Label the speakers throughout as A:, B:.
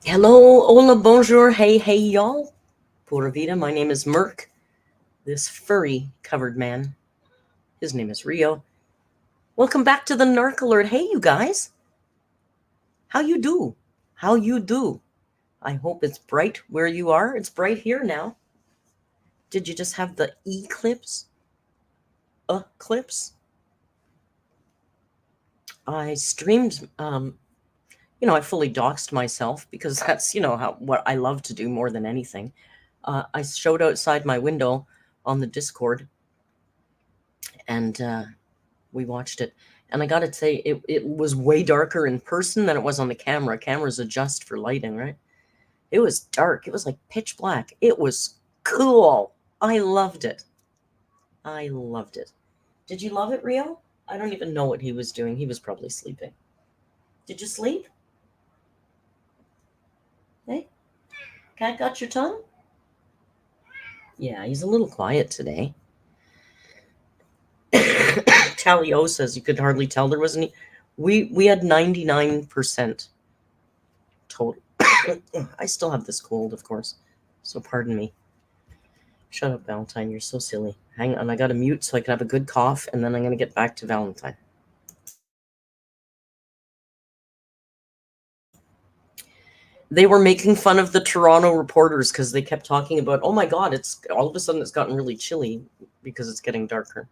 A: Hello, hola, bonjour, hey, y'all. Pura vida, my name is Merc, this furry covered man. His name is Rio. Welcome back to the Narc Alert. Hey, you guys. How you do? How you do? I hope it's bright where you are. It's bright here now. Did you just have the eclipse? Eclipse? I streamed, I fully doxed myself because that's, what I love to do more than anything. I showed outside my window on the Discord, and we watched it. And I got to say, it was way darker in person than it was on the camera. Cameras adjust for lighting, right? It was dark. It was like pitch black. It was cool. I loved it. I loved it. Did you love it, Rio? I don't even know what he was doing. He was probably sleeping. Did you sleep? Hey? Cat got your tongue? Yeah, he's a little quiet today. Talio says you could hardly tell there was any. We had 99% total. I still have this cold, of course, so pardon me. Shut up, Valentine. You're so silly. Hang on, I got to mute so I can have a good cough, and then I'm going to get back to Valentine. They were making fun of the Toronto reporters because they kept talking about, oh my God, it's all of a sudden it's gotten really chilly because it's getting darker.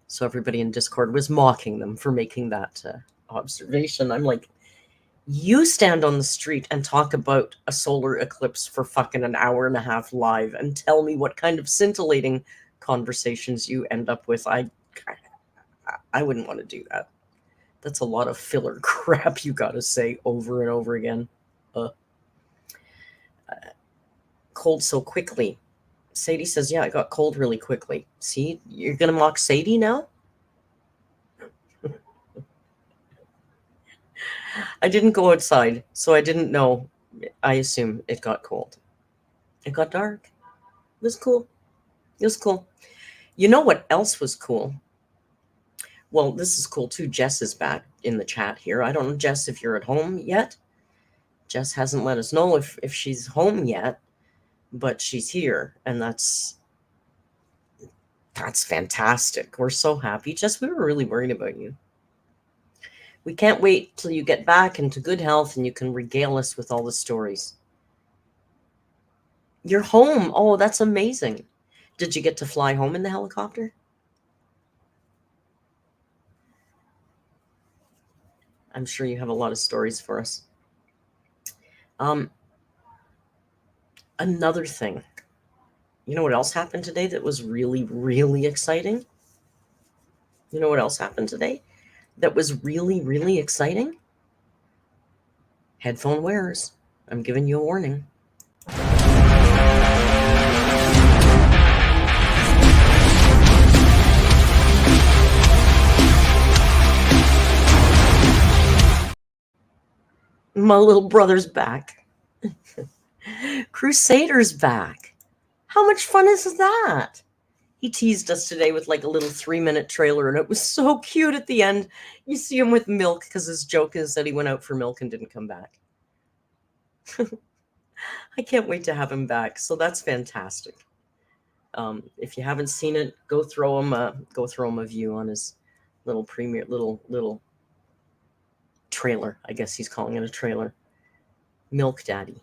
A: So everybody in Discord was mocking them for making that observation. I'm like, you stand on the street and talk about a solar eclipse for fucking an hour and a half live and tell me what kind of scintillating conversations you end up with. I wouldn't want to do that. That's a lot of filler crap you got to say over and over again. Cold so quickly. Sadie says, yeah, it got cold really quickly. See, you're going to mock Sadie now? I didn't go outside, so I didn't know. I assume it got cold. It got dark. It was cool. It was cool. You know what else was cool? Well, this is cool too. Jess is back in the chat here. I don't know, Jess, if you're at home yet. Jess hasn't let us know if she's home yet, but she's here, and that's fantastic. We're so happy. Jess, we were really worried about you. We can't wait till you get back into good health and you can regale us with all the stories. You're home. Oh, that's amazing. Did you get to fly home in the helicopter? I'm sure you have a lot of stories for us. Another thing You know what else happened today that was really, really exciting? You know what else happened today that was really, really exciting? Headphone wearers. I'm giving you a warning. My little brother's back. Crusader's back. How much fun is that? He teased us today with like a little 3-minute trailer, and it was so cute at the end. You see him with milk because his joke is that he went out for milk and didn't come back. I can't wait to have him back. So that's fantastic. If you haven't seen it, go throw him a view on his little premiere little trailer. I guess he's calling it a trailer. Milk Daddy.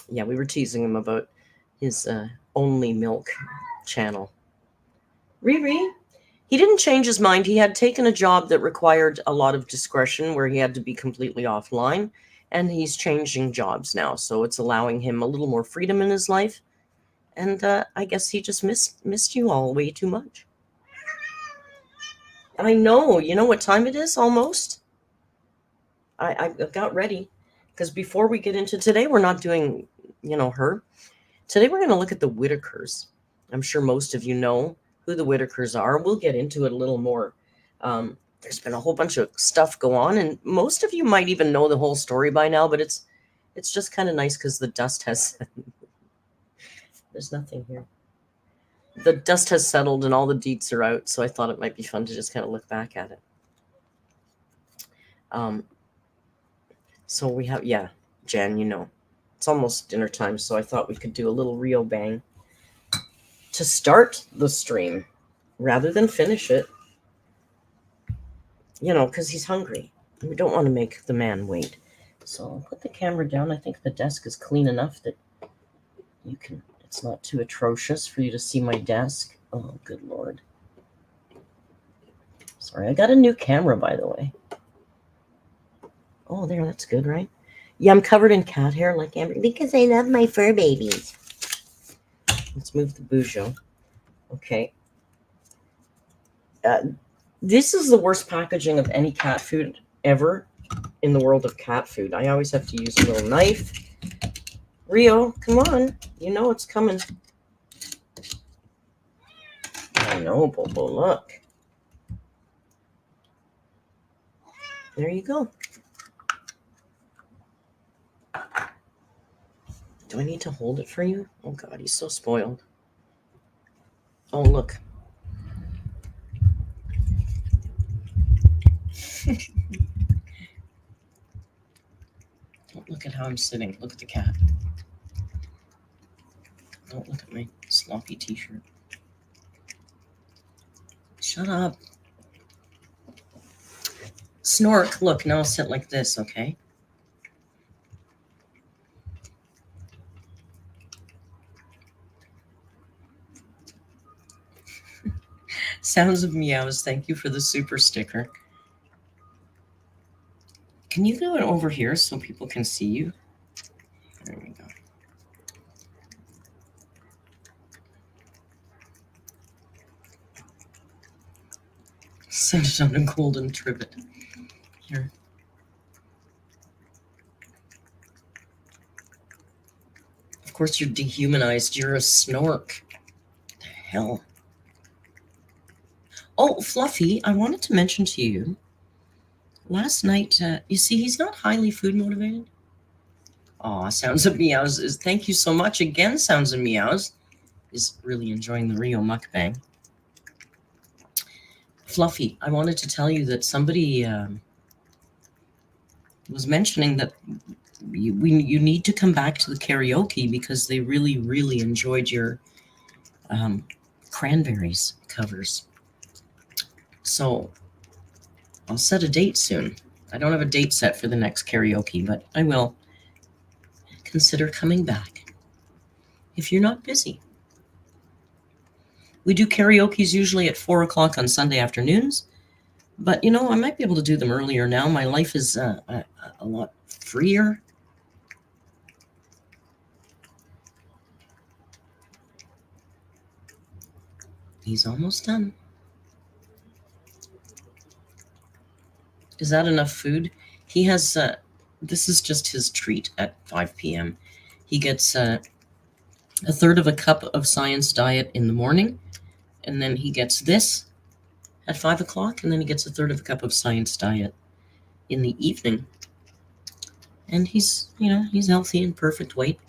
A: Yeah, we were teasing him about his only milk channel. Riri, he didn't change his mind. He had taken a job that required a lot of discretion where he had to be completely offline, and he's changing jobs now. So it's allowing him a little more freedom in his life. And I guess he just missed you all way too much. I know. You know what time it is almost? I got ready because before we get into today, we're not doing, her. Today we're going to look at the Whittakers. I'm sure most of you know who the Whittakers are. We'll get into it a little more. There's been a whole bunch of stuff go on, and most of you might even know the whole story by now, but it's just kind of nice because the dust has there's nothing here. The dust has settled and all the deets are out, so I thought it might be fun to just kind of look back at it. So we have, Jan, it's almost dinner time, so I thought we could do a little Rio bang to start the stream rather than finish it, because he's hungry. We don't want to make the man wait. So I'll put the camera down. I think the desk is clean enough that it's not too atrocious for you to see my desk. Oh, good Lord. Sorry, I got a new camera, by the way. Oh, there, that's good, right? Yeah, I'm covered in cat hair like Amber because I love my fur babies. Let's move the Bujo. Okay. This is the worst packaging of any cat food ever in the world of cat food. I always have to use a little knife. Rio, come on. You know it's coming. I know, Bobo, look. There you go. Do I need to hold it for you? Oh, God, he's so spoiled. Oh, look. Don't look at how I'm sitting. Look at the cat. Don't look at my sloppy t-shirt. Shut up. Snork. Look, now I'll sit like this, okay? Sounds of Meows. Thank you for the super sticker. Can you go over here so people can see you? There we go. Send it on a golden trivet. Here. Of course, you're dehumanized. You're a snork. What the hell? Oh, Fluffy, I wanted to mention to you, last night, you see, he's not highly food motivated. Aw, Sounds of Meows. Thank you so much. Again, Sounds of Meows is really enjoying the Rio mukbang. Fluffy, I wanted to tell you that somebody was mentioning that you need to come back to the karaoke because they really, really enjoyed your Cranberries covers. So I'll set a date soon. I don't have a date set for the next karaoke, but I will consider coming back if you're not busy. We do karaoke's usually at 4 o'clock on Sunday afternoons, but I might be able to do them earlier now. My life is a lot freer. He's almost done. Is that enough food? He has, this is just his treat at 5 p.m. He gets a third of a cup of science diet in the morning, and then he gets this at 5 o'clock, and then he gets a third of a cup of science diet in the evening. And he's, he's healthy and perfect weight.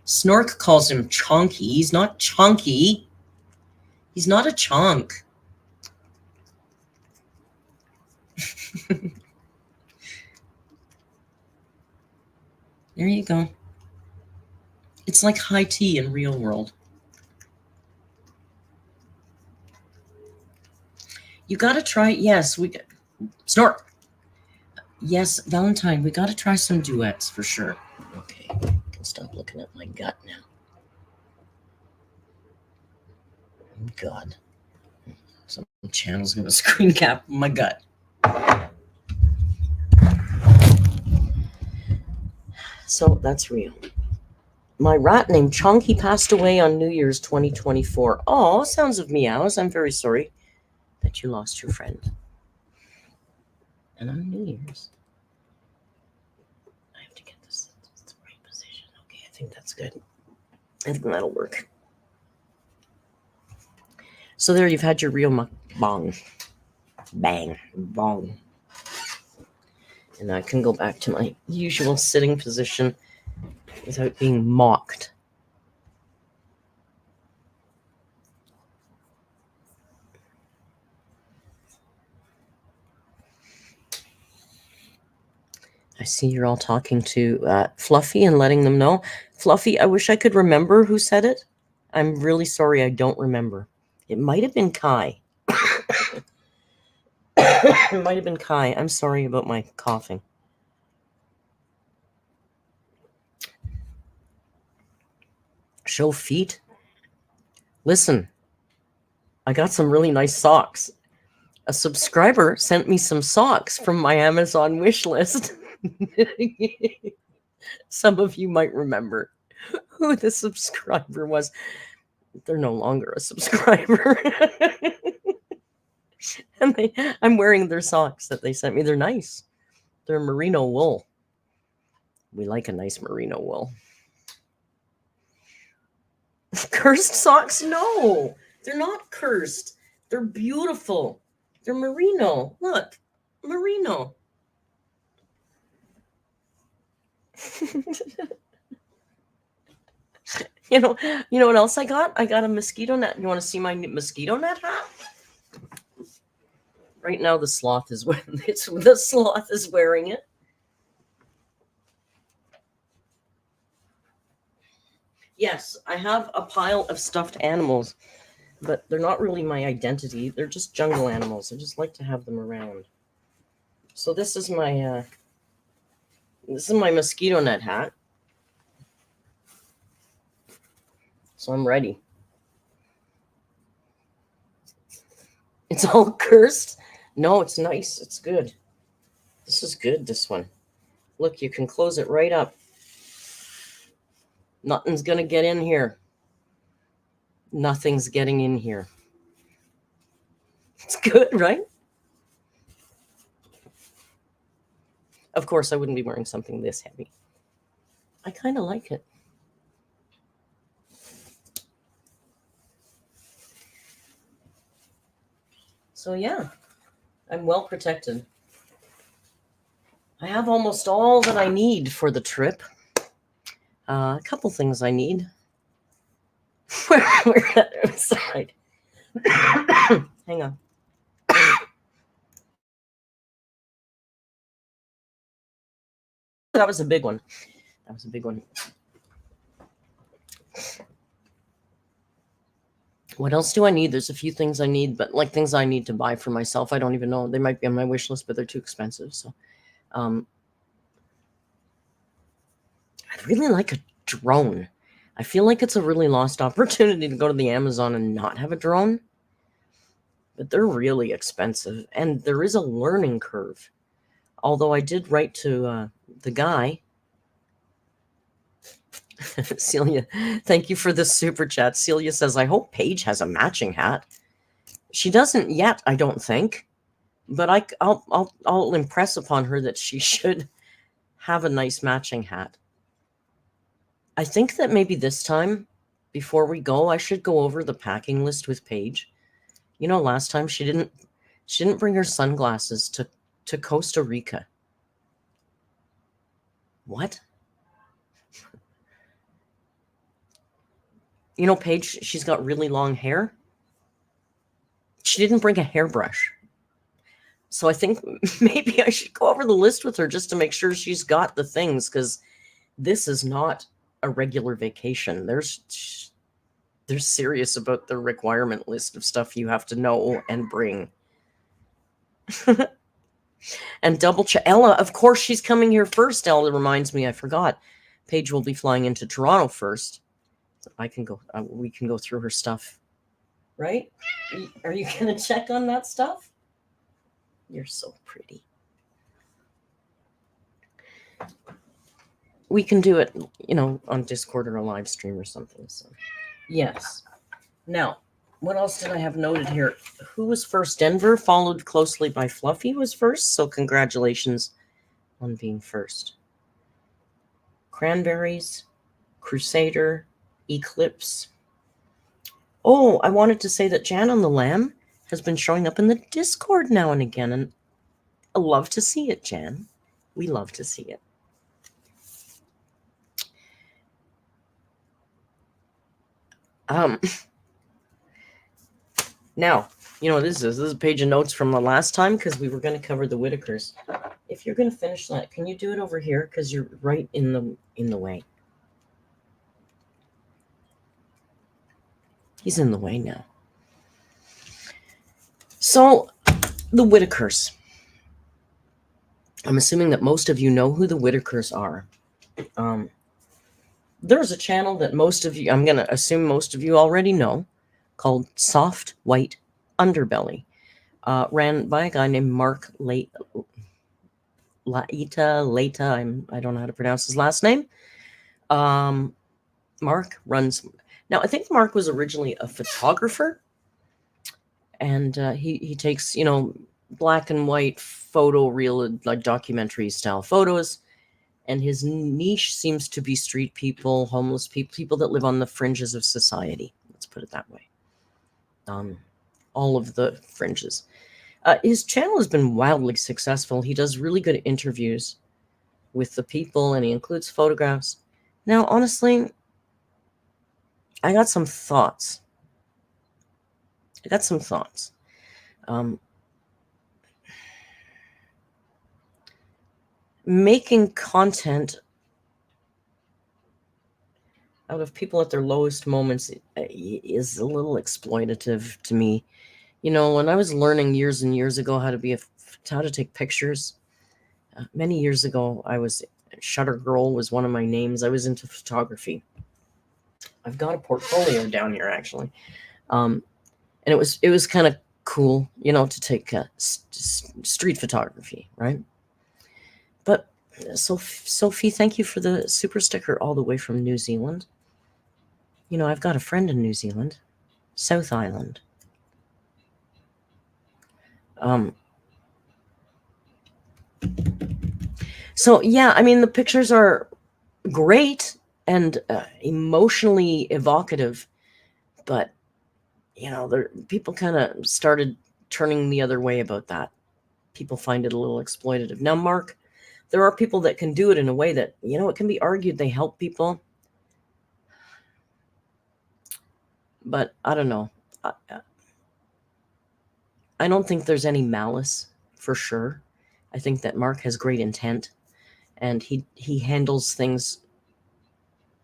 A: Snork calls him chonky. He's not chonky. He's not a chonk. There you go. It's like high tea in real world. You got to try. Yes, Snork. Yes, Valentine, we got to try some duets for sure. Okay, I can stop looking at my gut now. Oh, God. Some channel's going to screen cap my gut. So that's real. My rat named Chunky passed away on New Year's 2024. Oh, sounds of meows. I'm very sorry that you lost your friend. And on New Year's, I have to get this in the right position. Okay, I think that's good. I think that'll work. So there you've had your real mukbang. Bang. Bong. And I can go back to my usual sitting position without being mocked. I see you're all talking to Fluffy and letting them know. Fluffy, I wish I could remember who said it. I'm really sorry I don't remember. It might have been Kai. It might have been Kai. I'm sorry about my coughing. Show feet? Listen, I got some really nice socks. A subscriber sent me some socks from my Amazon wish list. Some of you might remember who the subscriber was. They're no longer a subscriber. And I'm wearing their socks that they sent me. They're nice. They're merino wool. We like a nice merino wool. Cursed socks? No, they're not cursed. They're beautiful. They're merino. Look, merino. You know what else I got? I got a mosquito net. You want to see my mosquito net hat? Right now, the sloth is wearing it. Yes, I have a pile of stuffed animals, but they're not really my identity. They're just jungle animals. I just like to have them around. So this is my mosquito net hat. So I'm ready. It's all cursed. No, it's nice. It's good. This is good, this one. Look, you can close it right up. Nothing's going to get in here. Nothing's getting in here. It's good, right? Of course, I wouldn't be wearing something this heavy. I kind of like it. So yeah, I'm well protected. I have almost all that I need for the trip. A couple things I need. We're outside. Hang on. That was a big one. What else do I need? There's a few things I need, but like things I need to buy for myself. I don't even know. They might be on my wish list, but they're too expensive. So I'd really like a drone. I feel like it's a really lost opportunity to go to the Amazon and not have a drone. But they're really expensive, and there is a learning curve. Although I did write to the guy Celia, thank you for the super chat. Celia says, I hope Paige has a matching hat. She doesn't yet, I don't think, but I'll impress upon her that she should have a nice matching hat. I think that maybe this time, before we go, I should go over the packing list with Paige. You know, last time she didn't bring her sunglasses to Costa Rica. What? You know, Paige, she's got really long hair. She didn't bring a hairbrush. So I think maybe I should go over the list with her just to make sure she's got the things, because this is not a regular vacation. They're serious about the requirement list of stuff you have to know and bring. And double check. Ella, of course, she's coming here first. Ella reminds me, I forgot. Paige will be flying into Toronto first. So I can go. We can go through her stuff. Right? Are you going to check on that stuff? You're so pretty. We can do it, you know, on Discord or a live stream or something. So, yes. Now, what else did I have noted here? Who was first? Denver, followed closely by Fluffy was first. So congratulations on being first. Cranberries, Crusader, Eclipse. Oh, I wanted to say that Jan on the Lamb has been showing up in the Discord now and again, and I love to see it, Jan. We love to see it. Now, you know what this is? This is a page of notes from the last time, because we were going to cover the Whittakers. If you're going to finish that, can you do it over here? Because you're right in the way. He's in the way now. So, the Whittakers. I'm assuming that most of you know who the Whittakers are. There's a channel that most of you, I'm going to assume most of you already know, called Soft White Underbelly, ran by a guy named Mark Laita. I don't know how to pronounce his last name. Mark runs. Now, I think Mark was originally a photographer, and he takes, you know, black and white photo reel, like documentary style photos. And his niche seems to be street people, homeless people, people that live on the fringes of society. Let's put it that way. All of the fringes. His channel has been wildly successful. He does really good interviews with the people, and he includes photographs. Now, honestly, I got some thoughts. Making content out of people at their lowest moments is a little exploitative to me. You know, when I was learning years and years ago how to take pictures, many years ago, Shutter Girl was one of my names. I was into photography. I've got a portfolio down here, actually. And it was kind of cool, you know, to take street photography, right? But Sophie, thank you for the super sticker all the way from New Zealand. You know, I've got a friend in New Zealand, South Island. So, yeah, I mean, the pictures are great and emotionally evocative, but, you know, people kind of started turning the other way about that. People find it a little exploitative. Now, Mark, there are people that can do it in a way that, you know, it can be argued they help people. But I don't know. I don't think there's any malice, for sure. I think that Mark has great intent, and he handles things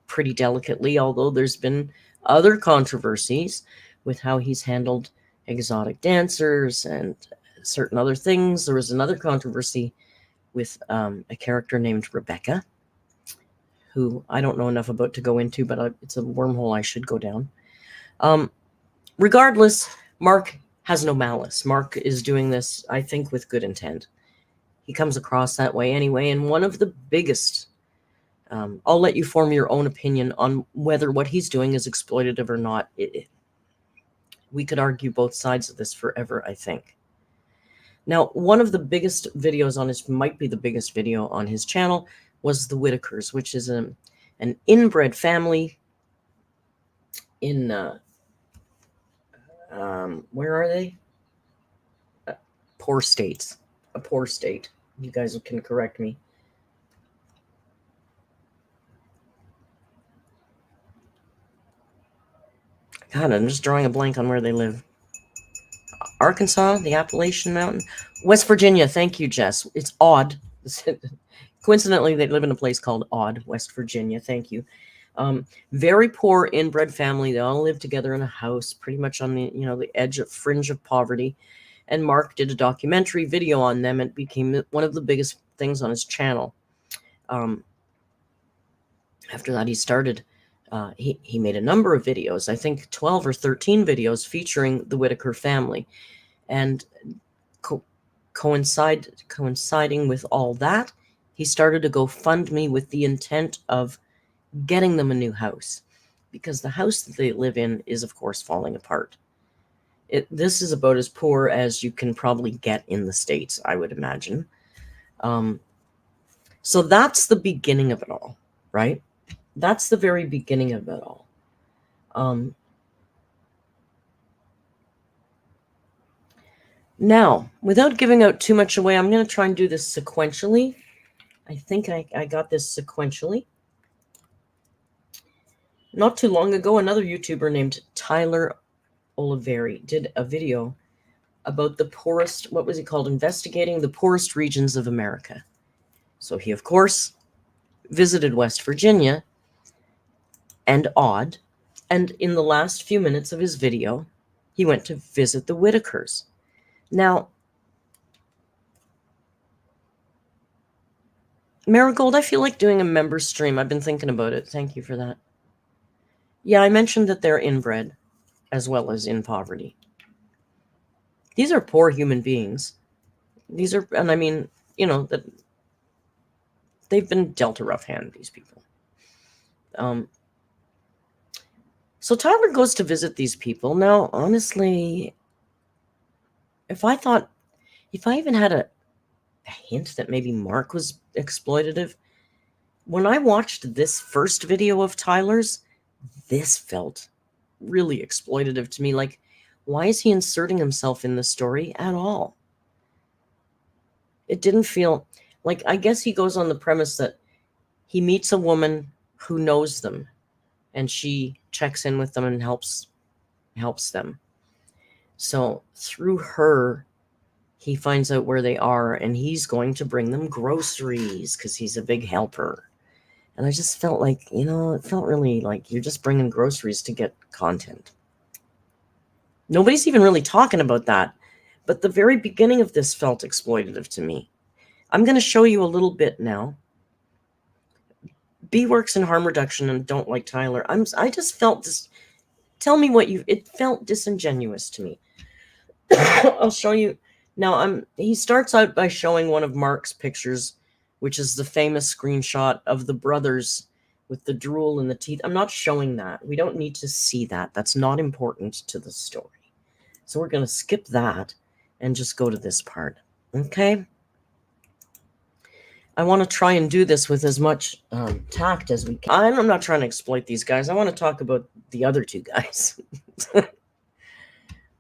A: pretty delicately, although there's been other controversies with how he's handled exotic dancers and certain other things. There was another controversy with a character named Rebecca, who I don't know enough about to go into, but it's a wormhole I should go down. Regardless, Mark has no malice. Mark is doing this, I think, with good intent. He comes across that way anyway, and one of the biggest I'll let you form your own opinion on whether what he's doing is exploitative or not. We could argue both sides of this forever, I think. Now, one of the biggest videos on his, might be the biggest video on his channel, was the Whittakers, which is an inbred family in, where are they? Poor states. A poor state. You guys can correct me. God, I'm just drawing a blank on where they live. Arkansas, the Appalachian Mountain. West Virginia, thank you, Jess. It's odd. Coincidentally, they live in a place called Odd, West Virginia. Thank you. Very poor inbred family. They all live together in a house, pretty much on the the edge of fringe of poverty. And Mark did a documentary video on them. And it became one of the biggest things on his channel. After that, he started. He made a number of videos. I think 12 or 13 videos featuring the Whittaker family, and coinciding with all that, he started a GoFundMe with the intent of getting them a new house, because the house that they live in is, of course, falling apart. This is about as poor as you can probably get in the States, I would imagine. So that's the beginning of it all, right? That's the very beginning of it all. Now, without giving out too much away, I'm going to try and do this sequentially. I think I got this sequentially. Not too long ago, another YouTuber named Tyler Oliveri did a video about the poorest, what was he called? Investigating the poorest regions of America. So he, of course, visited West Virginia and Odd, and in the last few minutes of his video, he went to visit the Whittakers. Now, Marigold, I feel like doing a member stream. I've been thinking about it. Thank you for that. Yeah, I mentioned that they're inbred as well as in poverty. These are poor human beings. These are, and I mean, that they've been dealt a rough hand, these people. So Tyler goes to visit these people. Now, honestly, if I even had a hint that maybe Mark was exploitative, when I watched this first video of Tyler's, this felt really exploitative to me. Like, why is he inserting himself in the story at all? It didn't feel like, I guess he goes on the premise that he meets a woman who knows them, and she checks in with them and helps them. So through her, he finds out where they are, and he's going to bring them groceries because he's a big helper. And I just felt like, it felt really like you're just bringing groceries to get content. Nobody's even really talking about that. But the very beginning of this felt exploitative to me. I'm going to show you a little bit now. B works in harm reduction and don't like Tyler. I just felt this. Tell me what it felt disingenuous to me. I'll show you. Now, he starts out by showing one of Mark's pictures, which is the famous screenshot of the brothers with the drool in the teeth. I'm not showing that. We don't need to see that. That's not important to the story. So we're going to skip that and just go to this part. Okay? I want to try and do this with as much tact as we can. I'm not trying to exploit these guys. I want to talk about the other two guys.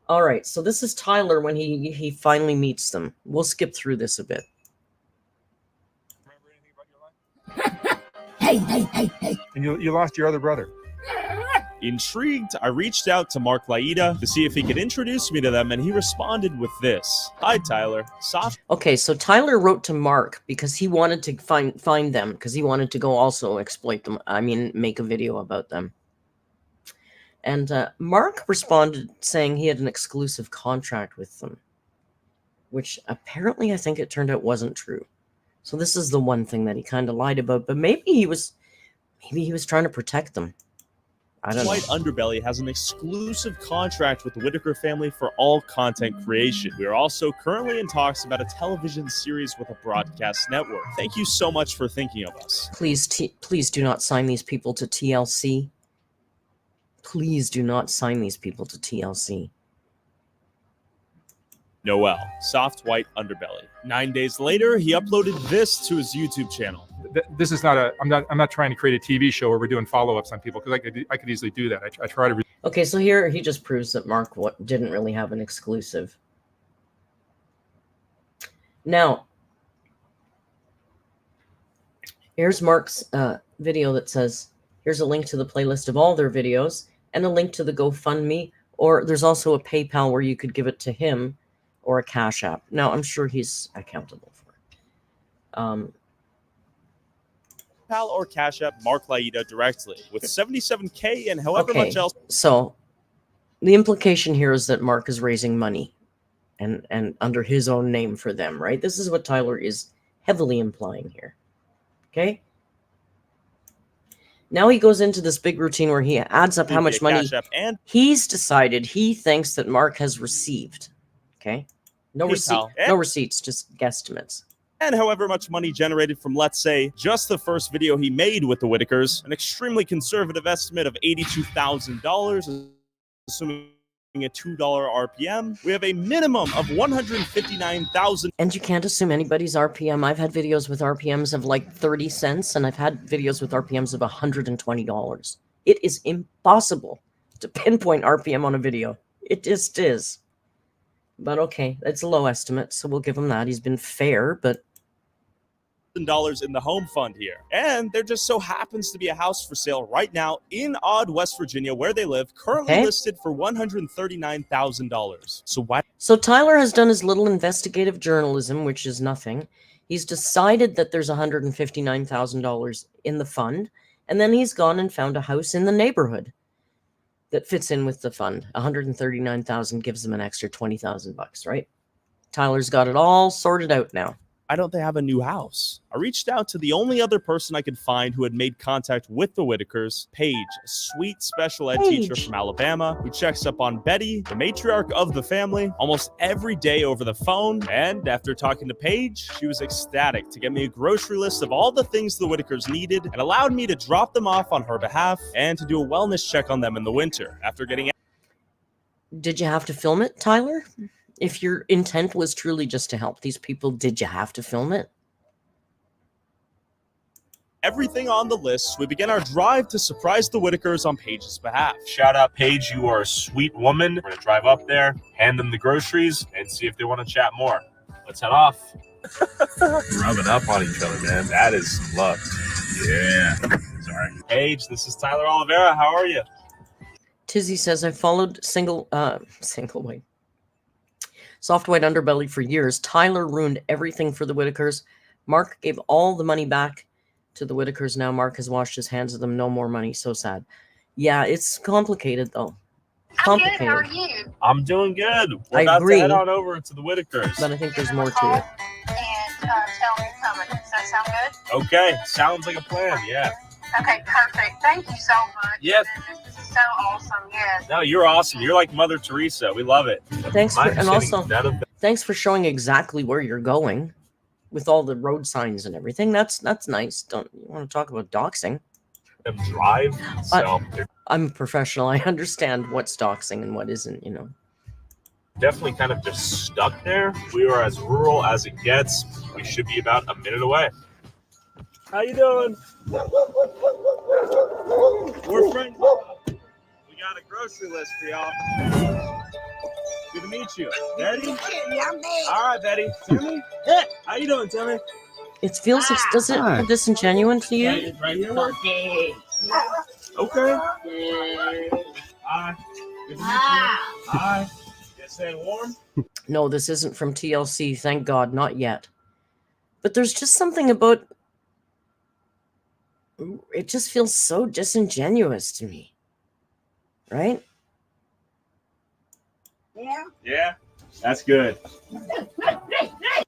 A: All right, so this is Tyler when he finally meets them. We'll skip through this a bit.
B: Hey. And you lost your other brother.
C: Intrigued, I reached out to Mark Laida to see if he could introduce me to them, and he responded with this. Hi, Tyler.
A: Okay, so Tyler wrote to Mark because he wanted to find them, because he wanted to go also exploit them. I mean, make a video about them. And Mark responded saying he had an exclusive contract with them, which apparently I think it turned out wasn't true. So this is the one thing that he kind of lied about, but maybe he was trying to protect them. I don't know.
C: White Underbelly has an exclusive contract with the Whittaker family for all content creation. We are also currently in talks about a television series with a broadcast network. Thank you so much for thinking of us.
A: Please do not sign these people to TLC. Please do not sign these people to TLC.
C: Noel, Soft White Underbelly. 9 days later, he uploaded this to his YouTube channel.
B: This is not a. I'm not trying to create a TV show where we're doing follow-ups on people, because I could easily do that. I try to.
A: Okay, so here he just proves that Mark didn't really have an exclusive. Now, here's Mark's video that says, here's a link to the playlist of all their videos and a link to the GoFundMe, or there's also a PayPal where you could give it to him, or a Cash App. Now, I'm sure he's accountable for it.
C: PayPal or Cash App Mark Laida directly with $77K and however much else.
A: So the implication here is that Mark is raising money and under his own name for them, right? This is what Tyler is heavily implying here. Okay? Now he goes into this big routine where he adds up how much money he's decided he thinks that Mark has received. Okay? No receipts, just guesstimates.
C: And however much money generated from, let's say, just the first video he made with the Whittakers, an extremely conservative estimate of $82,000, assuming a $2 RPM, we have a minimum of $159,000.
A: And you can't assume anybody's RPM. I've had videos with RPMs of like 30 cents, and I've had videos with RPMs of $120. It is impossible to pinpoint RPM on a video. It just is. But okay, it's a low estimate, so we'll give him that. He's been fair, but
C: $1,000 in the home fund here. And there just so happens to be a house for sale right now in Odd, West Virginia, where they live, currently listed for $139,000. So why?
A: So Tyler has done his little investigative journalism, which is nothing. He's decided that there's $159,000 in the fund, and then he's gone and found a house in the neighborhood that fits in with the fund. $139,000 gives them an extra $20,000, right? Tyler's got it all sorted out now.
C: Why don't they have a new house? I reached out to the only other person I could find who had made contact with the Whittakers, Paige, a sweet special ed teacher from Alabama who checks up on Betty, the matriarch of the family, almost every day over the phone. And after talking to Paige, she was ecstatic to get me a grocery list of all the things the Whittakers needed and allowed me to drop them off on her behalf and to do a wellness check on them in the winter. After getting...
A: Did you have to film it, Tyler? If your intent was truly just to help these people, did you have to film it?
C: Everything on the list, we begin our drive to surprise the Whittakers on Paige's behalf. Shout out, Paige, you are a sweet woman. We're going to drive up there, hand them the groceries, and see if they want to chat more. Let's head off.
D: Rubbing up on each other, man. That is some love. Yeah.
C: Sorry. Paige, this is Tyler Oliveira. How are you?
A: Tizzy says, I followed Soft White Underbelly for years. Tyler ruined everything for the Whittakers. Mark gave all the money back to the Whittakers. Now Mark has washed his hands of them. No more money. So sad. Yeah, it's complicated, though. Complicated.
E: I'm good. How are you?
C: I'm doing good. We're
A: I
C: about
A: agree.
C: to head on over to the Whittakers.
A: But I think there's more to it.
E: And tell me coming. Does that sound good?
C: Okay. Sounds like a plan. Yeah.
E: Okay, perfect. Thank you so much.
C: Yes.
E: This is so awesome. Yes.
C: No, you're awesome. You're like Mother Teresa. We love it.
A: Thanks for showing exactly where you're going with all the road signs and everything. That's nice. Don't you want to talk about doxing?
C: Them drive. So
A: I'm a professional. I understand what's doxing and what isn't, you know.
C: Definitely kind of just stuck there. We are as rural as it gets. We should be about a minute away. How you doing? We're friends. We got a grocery list for y'all. Good to meet you. Betty? All right, Betty. Timmy? How you doing, Timmy?
A: It feels, does it feel disingenuous to you?
C: Right here. Okay. Hi. Good to meet you. Hi. You staying warm?
A: No, this isn't from TLC. Thank God, not yet. But there's just something about... It just feels so disingenuous to me. Right?
C: Yeah. That's good.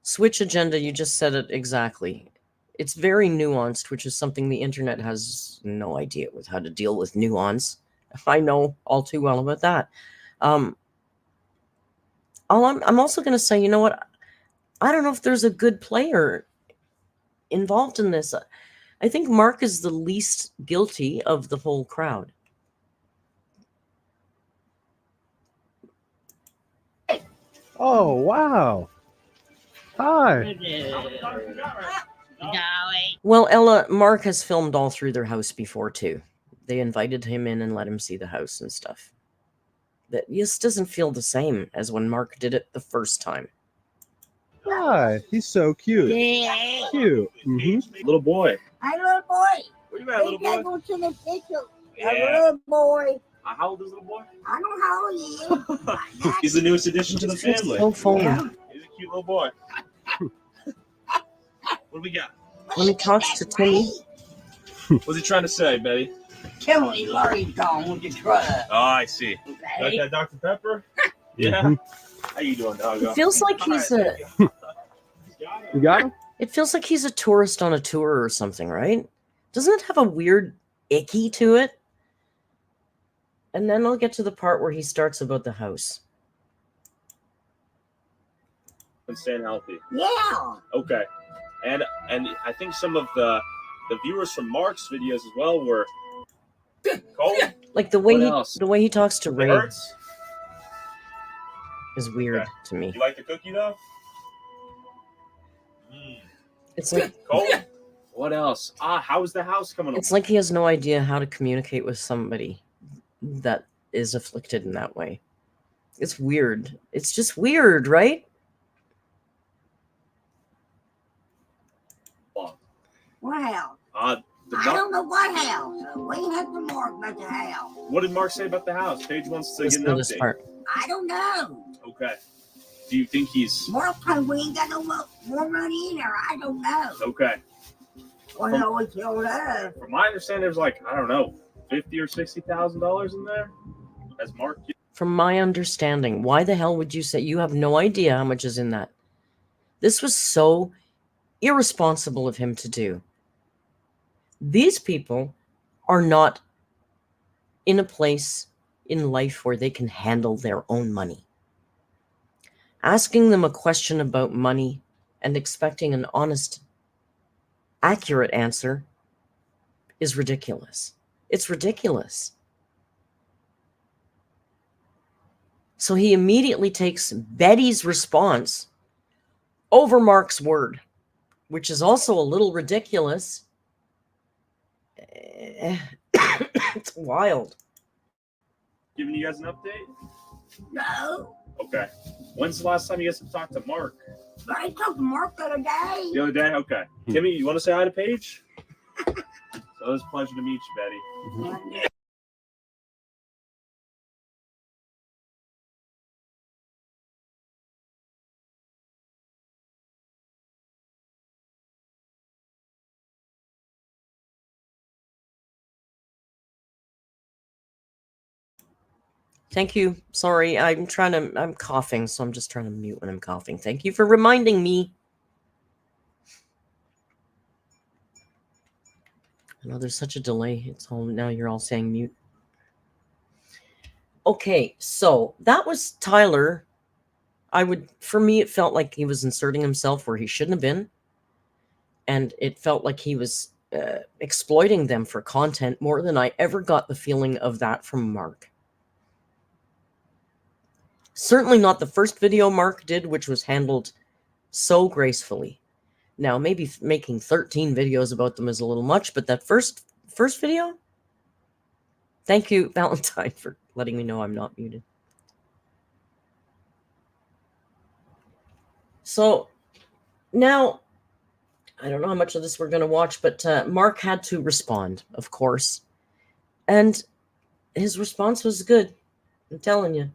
A: Switch agenda, you just said it exactly. It's very nuanced, which is something the internet has no idea with how to deal with nuance I know all too well about that. I'm also going to say, you know what? I don't know if there's a good player involved in this. I think Mark is the least guilty of the whole crowd.
F: Oh, wow. Hi.
A: Well, Ella, Mark has filmed all through their house before, too. They invited him in and let him see the house and stuff. That just doesn't feel the same as when Mark did it the first time.
F: Hi. He's so cute. Cute.
D: Little boy.
G: Hi, little boy.
D: Where you at, little boy?
G: Go to the picture.
D: Yeah.
G: Little boy.
D: How old is little boy?
G: I don't know how he is.
D: He's the newest addition to the family.
A: So phony.
D: He's a cute little boy. What do we got?
A: When he talks to Timmy,
D: What's he trying to say, Betty?
G: Timothy Larry's gone with the truck.
D: Oh, I see.
G: Okay.
D: Like that Dr. Pepper? Yeah. How you doing, doggo?
A: it feels like he's a
F: You got him?
A: it feels like he's a tourist on a tour or something, right? Doesn't it have a weird icky to it? And then I'll get to the part where he starts about the house.
D: I'm staying healthy.
G: Yeah.
D: Okay. And I think some of the viewers from Mark's videos as well were cold.
A: Like the way
D: What else?
A: the way he talks to
D: It
A: Ray
D: hurts.
A: is weird
D: Okay.
A: to me.
D: You like the cookie though?
A: It's like
D: Cold. What else? How's the house coming along?
A: it's like he has no idea how to communicate with somebody that is afflicted in that way. It's weird. It's just weird, right?
G: What house?
D: The
G: I
D: Mark,
G: don't know what house. We have to mark about the house.
D: what did Mark say about the house? Paige wants to
A: Listen
D: get
A: to
D: an
A: this
D: update.
A: part.
G: I don't know.
D: Okay. Do you think he's
G: Mark told we ain't got no more money in there. I don't know.
D: okay?
G: Well, we told us.
D: From my understanding, there's like I don't know, $50,000 or $60,000 in there. As Mark,
A: From my understanding, why the hell would you say you have no idea how much is in that? This was so irresponsible of him to do. These people are not in a place in life where they can handle their own money. Asking them a question about money and expecting an honest, accurate answer is ridiculous. It's ridiculous. So he immediately takes Betty's response over Mark's word, which is also a little ridiculous. It's wild.
D: giving you guys an update.
G: No.
D: Okay. When's the last time you guys have talked to Mark?
G: I talked to Mark the other day.
D: The other day. Okay. Timmy, you want to say hi to Paige? So it was a pleasure to meet you, Betty.
A: Thank you. Sorry, I'm coughing, so I'm just trying to mute when I'm coughing. Thank you for reminding me. I know there's such a delay. It's all now you're all saying mute. Okay, so that was Tyler. For me, it felt like he was inserting himself where he shouldn't have been. And it felt like he was exploiting them for content more than I ever got the feeling of that from Mark. Certainly not the first video Mark did, which was handled so gracefully. Now, maybe making 13 videos about them is a little much, but that first video? Thank you, Valentine, for letting me know I'm not muted. So, now, I don't know how much of this we're going to watch, but Mark had to respond, of course. And his response was good. I'm telling you.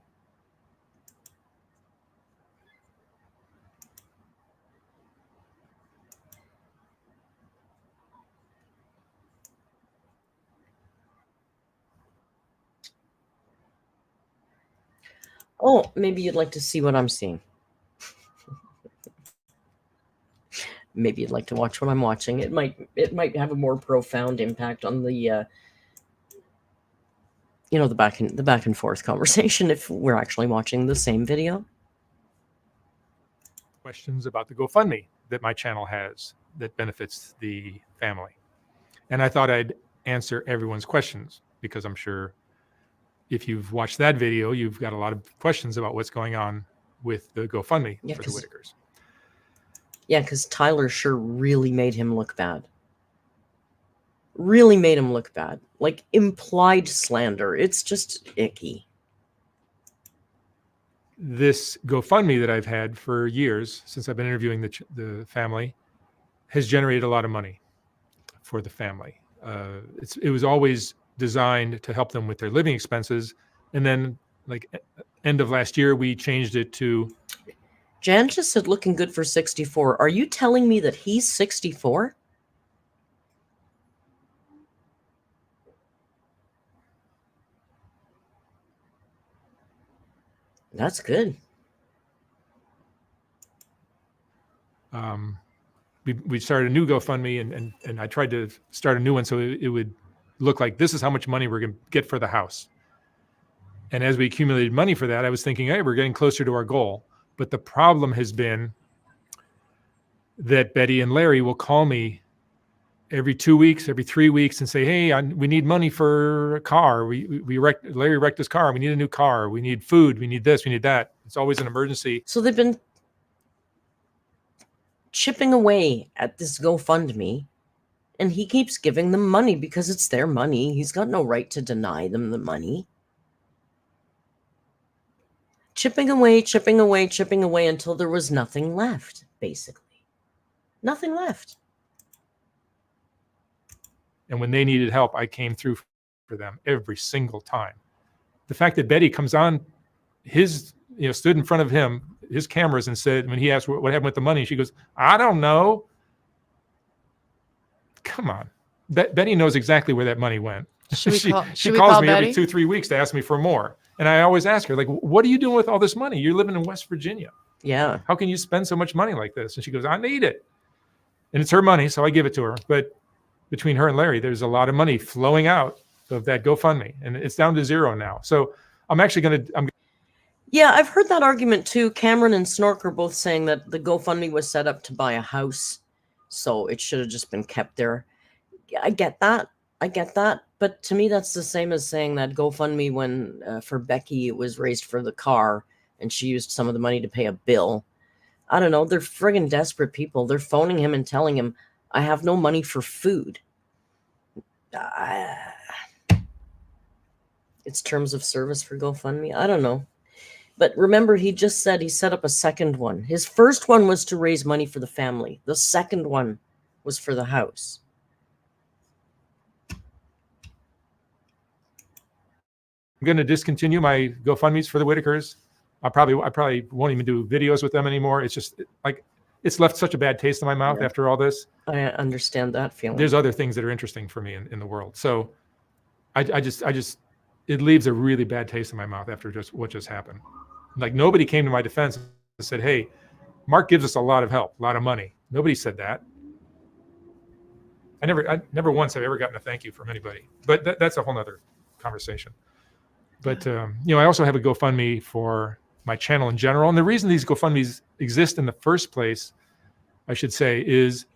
A: Oh, maybe you'd like to see what I'm seeing. Maybe you'd like to watch what I'm watching. It might have a more profound impact on the you know, the back and forth conversation if we're actually watching the same video.
B: Questions about the GoFundMe that my channel has that benefits the family. And I thought I'd answer everyone's questions because I'm sure if you've watched that video, you've got a lot of questions about what's going on with the GoFundMe for the Whittakers.
A: Yeah, because Tyler sure really made him look bad. Really made him look bad. Like implied slander. It's just icky.
B: This GoFundMe that I've had for years, since I've been interviewing the family, has generated a lot of money for the family. It was always designed to help them with their living expenses. And then like end of last year, we changed it to...
A: Jan just said looking good for 64. Are you telling me that he's 64? That's good.
B: We started a new GoFundMe and I tried to start a new one so it would look like this is how much money we're going to get for the house. And as we accumulated money for that, I was thinking, hey, we're getting closer to our goal. But the problem has been that Betty and Larry will call me every 2 weeks, every 3 weeks and say, hey, we need money for a car. Larry wrecked his car. We need a new car. We need food. We need this. We need that. It's always an emergency.
A: So they've been chipping away at this GoFundMe, and he keeps giving them money because it's their money. He's got no right to deny them the money. Chipping away, chipping away, chipping away until there was nothing left, basically. Nothing left.
B: And when they needed help, I came through for them every single time. The fact that Betty comes on stood in front of him, his cameras, and said, when he asked what happened with the money, she goes, I don't know. Come on. Betty knows exactly where that money went. She calls me every 2-3 weeks to ask me for more. And I always ask her, like, what are you doing with all this money? You're living in West Virginia.
A: Yeah.
B: How can you spend so much money like this? And she goes, I need it. And it's her money, so I give it to her. But between her and Larry, there's a lot of money flowing out of that GoFundMe. And it's down to zero now. So I'm actually going to...
A: Yeah, I've heard that argument too. Cameron and Snork are both saying that the GoFundMe was set up to buy a house, so it should have just been kept there. I get that. But to me, that's the same as saying that GoFundMe, when for Becky, it was raised for the car, and she used some of the money to pay a bill. I don't know. They're friggin' desperate people. They're phoning him and telling him, I have no money for food. It's terms of service for GoFundMe. I don't know. But remember, he just said he set up a second one. His first one was to raise money for the family. The second one was for the house.
B: I'm going to discontinue my GoFundMes for the Whittakers. I probably won't even do videos with them anymore. It's just like, it's left such a bad taste in my mouth after all this.
A: I understand that feeling.
B: There's other things that are interesting for me in the world. So I just, it leaves a really bad taste in my mouth after what just happened. Like, nobody came to my defense and said, hey, Mark gives us a lot of help, a lot of money. Nobody said that. I never once have ever gotten a thank you from anybody, but that's a whole nother conversation. But, I also have a GoFundMe for my channel in general. And the reason these GoFundMes exist in the first place, I should say, is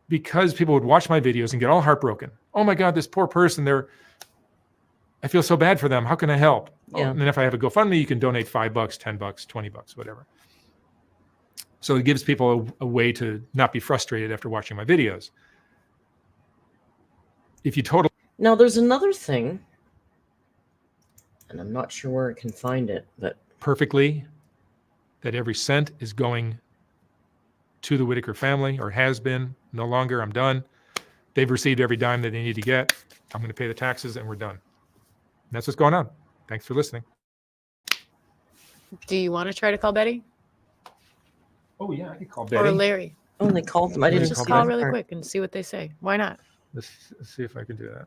B: because people would watch my videos and get all heartbroken. Oh my God, this poor person, I feel so bad for them. How can I help?
A: Yeah.
B: And then if I have a GoFundMe, you can donate $5, $10, $20, whatever. So it gives people a way to not be frustrated after watching my videos.
A: Now, there's another thing, and I'm not sure where I can find it, but
B: perfectly, that every cent is going to the Whittaker family, or has been. No longer. I'm done. They've received every dime that they need to get. I'm going to pay the taxes, and we're done. And that's what's going on. Thanks for listening.
H: Do you want to try to call Betty?
B: Oh, yeah, I could call Betty.
H: Or Larry?
A: Oh, they called them. I didn't
H: Just
A: see
H: call
A: that
H: really
A: part.
H: quick and see what they say. Why not?
B: Let's see if I can do that.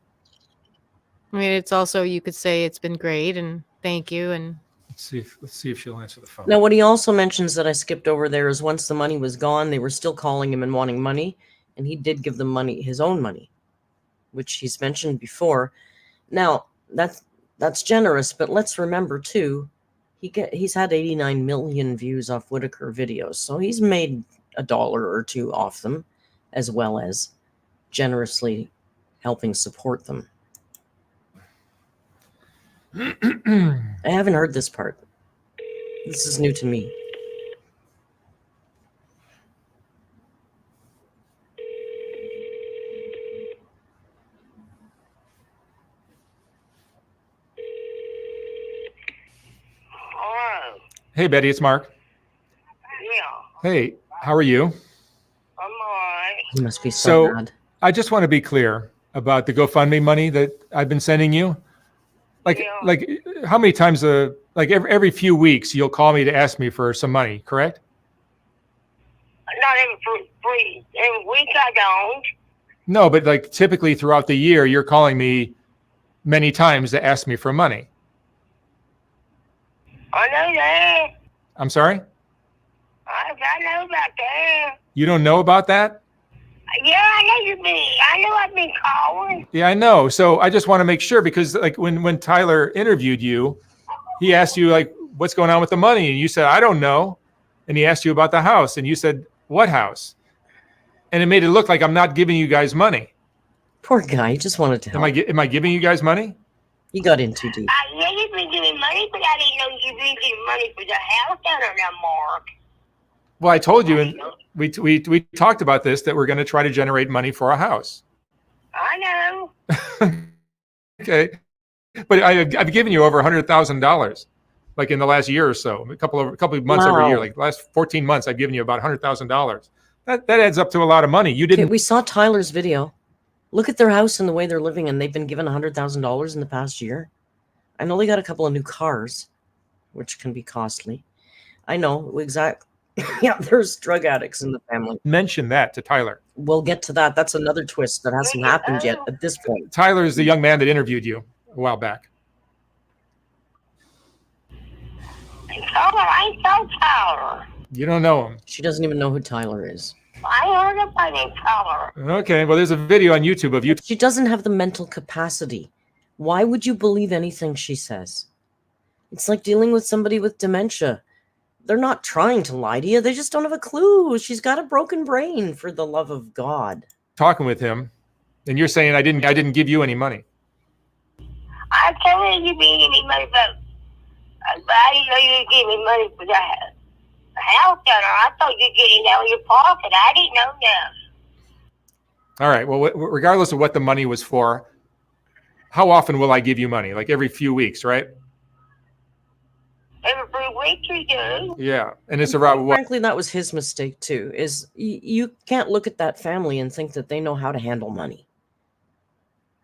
H: I mean, it's also, you could say it's been great and thank you. And
B: Let's see if she'll answer the phone.
A: Now, what he also mentions that I skipped over there is once the money was gone, they were still calling him and wanting money, and he did give them money, his own money, which he's mentioned before. Now, that's generous, but let's remember too, he's had 89 million views off Whittaker videos, so he's made $1 or $2 off them, as well as generously helping support them. I haven't heard this part. This is new to me.
E: Hello.
B: Hey, Betty, it's Mark.
E: Yeah,
B: Hey, how are you?
E: I'm alright.
A: He must be so
B: So
A: mad.
B: I just want to be clear about the GoFundMe money that I've been sending you. Like,
E: Yeah.
B: like how many times like every few weeks you'll call me to ask me for some money, correct?
E: Not every week I don't.
B: No, but like typically throughout the year, you're calling me many times to ask me for money.
E: I know that.
B: I'm sorry?
E: I know about that.
B: You don't know about that?
E: Yeah, I know I've been calling.
B: Yeah, I know. So I just want to make sure, because like when Tyler interviewed you, he asked you like, what's going on with the money? And you said, I don't know. And he asked you about the house, and you said, what house? And it made it look like I'm not giving you guys money.
A: Poor guy, he just wanted to help.
B: Am I giving you guys money?
A: He got in too deep.
E: Yeah, you've been giving money, but I didn't know you've been giving money for the house down there now, Mark.
B: Well, I told you, and we talked about this, that we're going to try to generate money for a house.
E: I know.
B: Okay, but I've given you over $100,000, like in the last year or so, a couple of months every year,
A: Wow.
B: like the last 14 months, I've given you about $100,000. That adds up to a lot of money. You
A: Okay,
B: didn't.
A: we saw Tyler's video. Look at their house and the way they're living, and they've been given $100,000 in the past year. I know they got a couple of new cars, which can be costly. I know, exactly. Yeah, there's drug addicts in the family.
B: Mention that to Tyler.
A: We'll get to that. That's another twist that hasn't happened yet at this point.
B: Tyler is the young man that interviewed you a while back.
E: I saw Tyler.
B: You don't know him.
A: She doesn't even know who Tyler is.
E: I heard about him, Tyler.
B: Okay, well, there's a video on YouTube of you.
A: She doesn't have the mental capacity. Why would you believe anything she says? It's like dealing with somebody with dementia. They're not trying to lie to you. They just don't have a clue. She's got a broken brain, for the love of God.
B: Talking with him, and you're saying I didn't give you any money.
E: I told you been giving me money, but I didn't know you were giving me money for the house down there. I thought you were getting it out of your pocket. I didn't know that.
B: All right. Well, regardless of what the money was for, how often will I give you money? Like every few weeks, right?
E: Every week you do.
B: Yeah. And it's around what?
A: Frankly, that was his mistake too. Is you can't look at that family and think that they know how to handle money.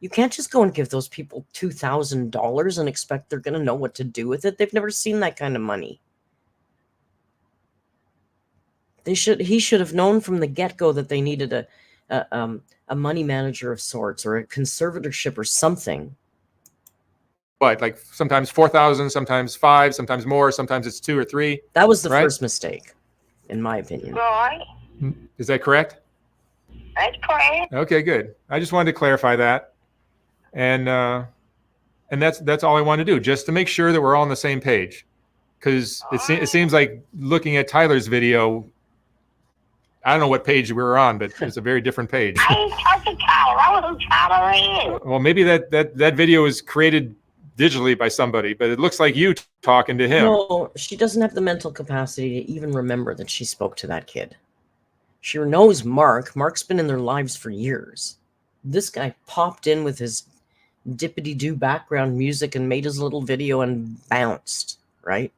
A: You can't just go and give those people $2,000 and expect they're going to know what to do with it. They've never seen that kind of money. He should have known from the get-go that they needed a money manager of sorts, or a conservatorship or something.
B: What? Like sometimes 4,000, sometimes 5, sometimes more, sometimes it's 2 or 3.
A: That was the
B: Right?
A: first mistake, in my opinion.
E: Right?
B: Is that correct?
E: That's correct.
B: Okay, good. I just wanted to clarify that, and that's all I wanted to do, just to make sure that we're all on the same page, because it seems like looking at Tyler's video, I don't know what page we were on, but it's a very different page.
E: I ain't talked to Tyler. I don't know who Tyler is.
B: Well, maybe that video was created digitally by somebody, but it looks like you talking to him.
A: No, she doesn't have the mental capacity to even remember that she spoke to that kid. She knows Mark. Mark's been in their lives for years. This guy popped in with his dippity-doo background music and made his little video and bounced, right?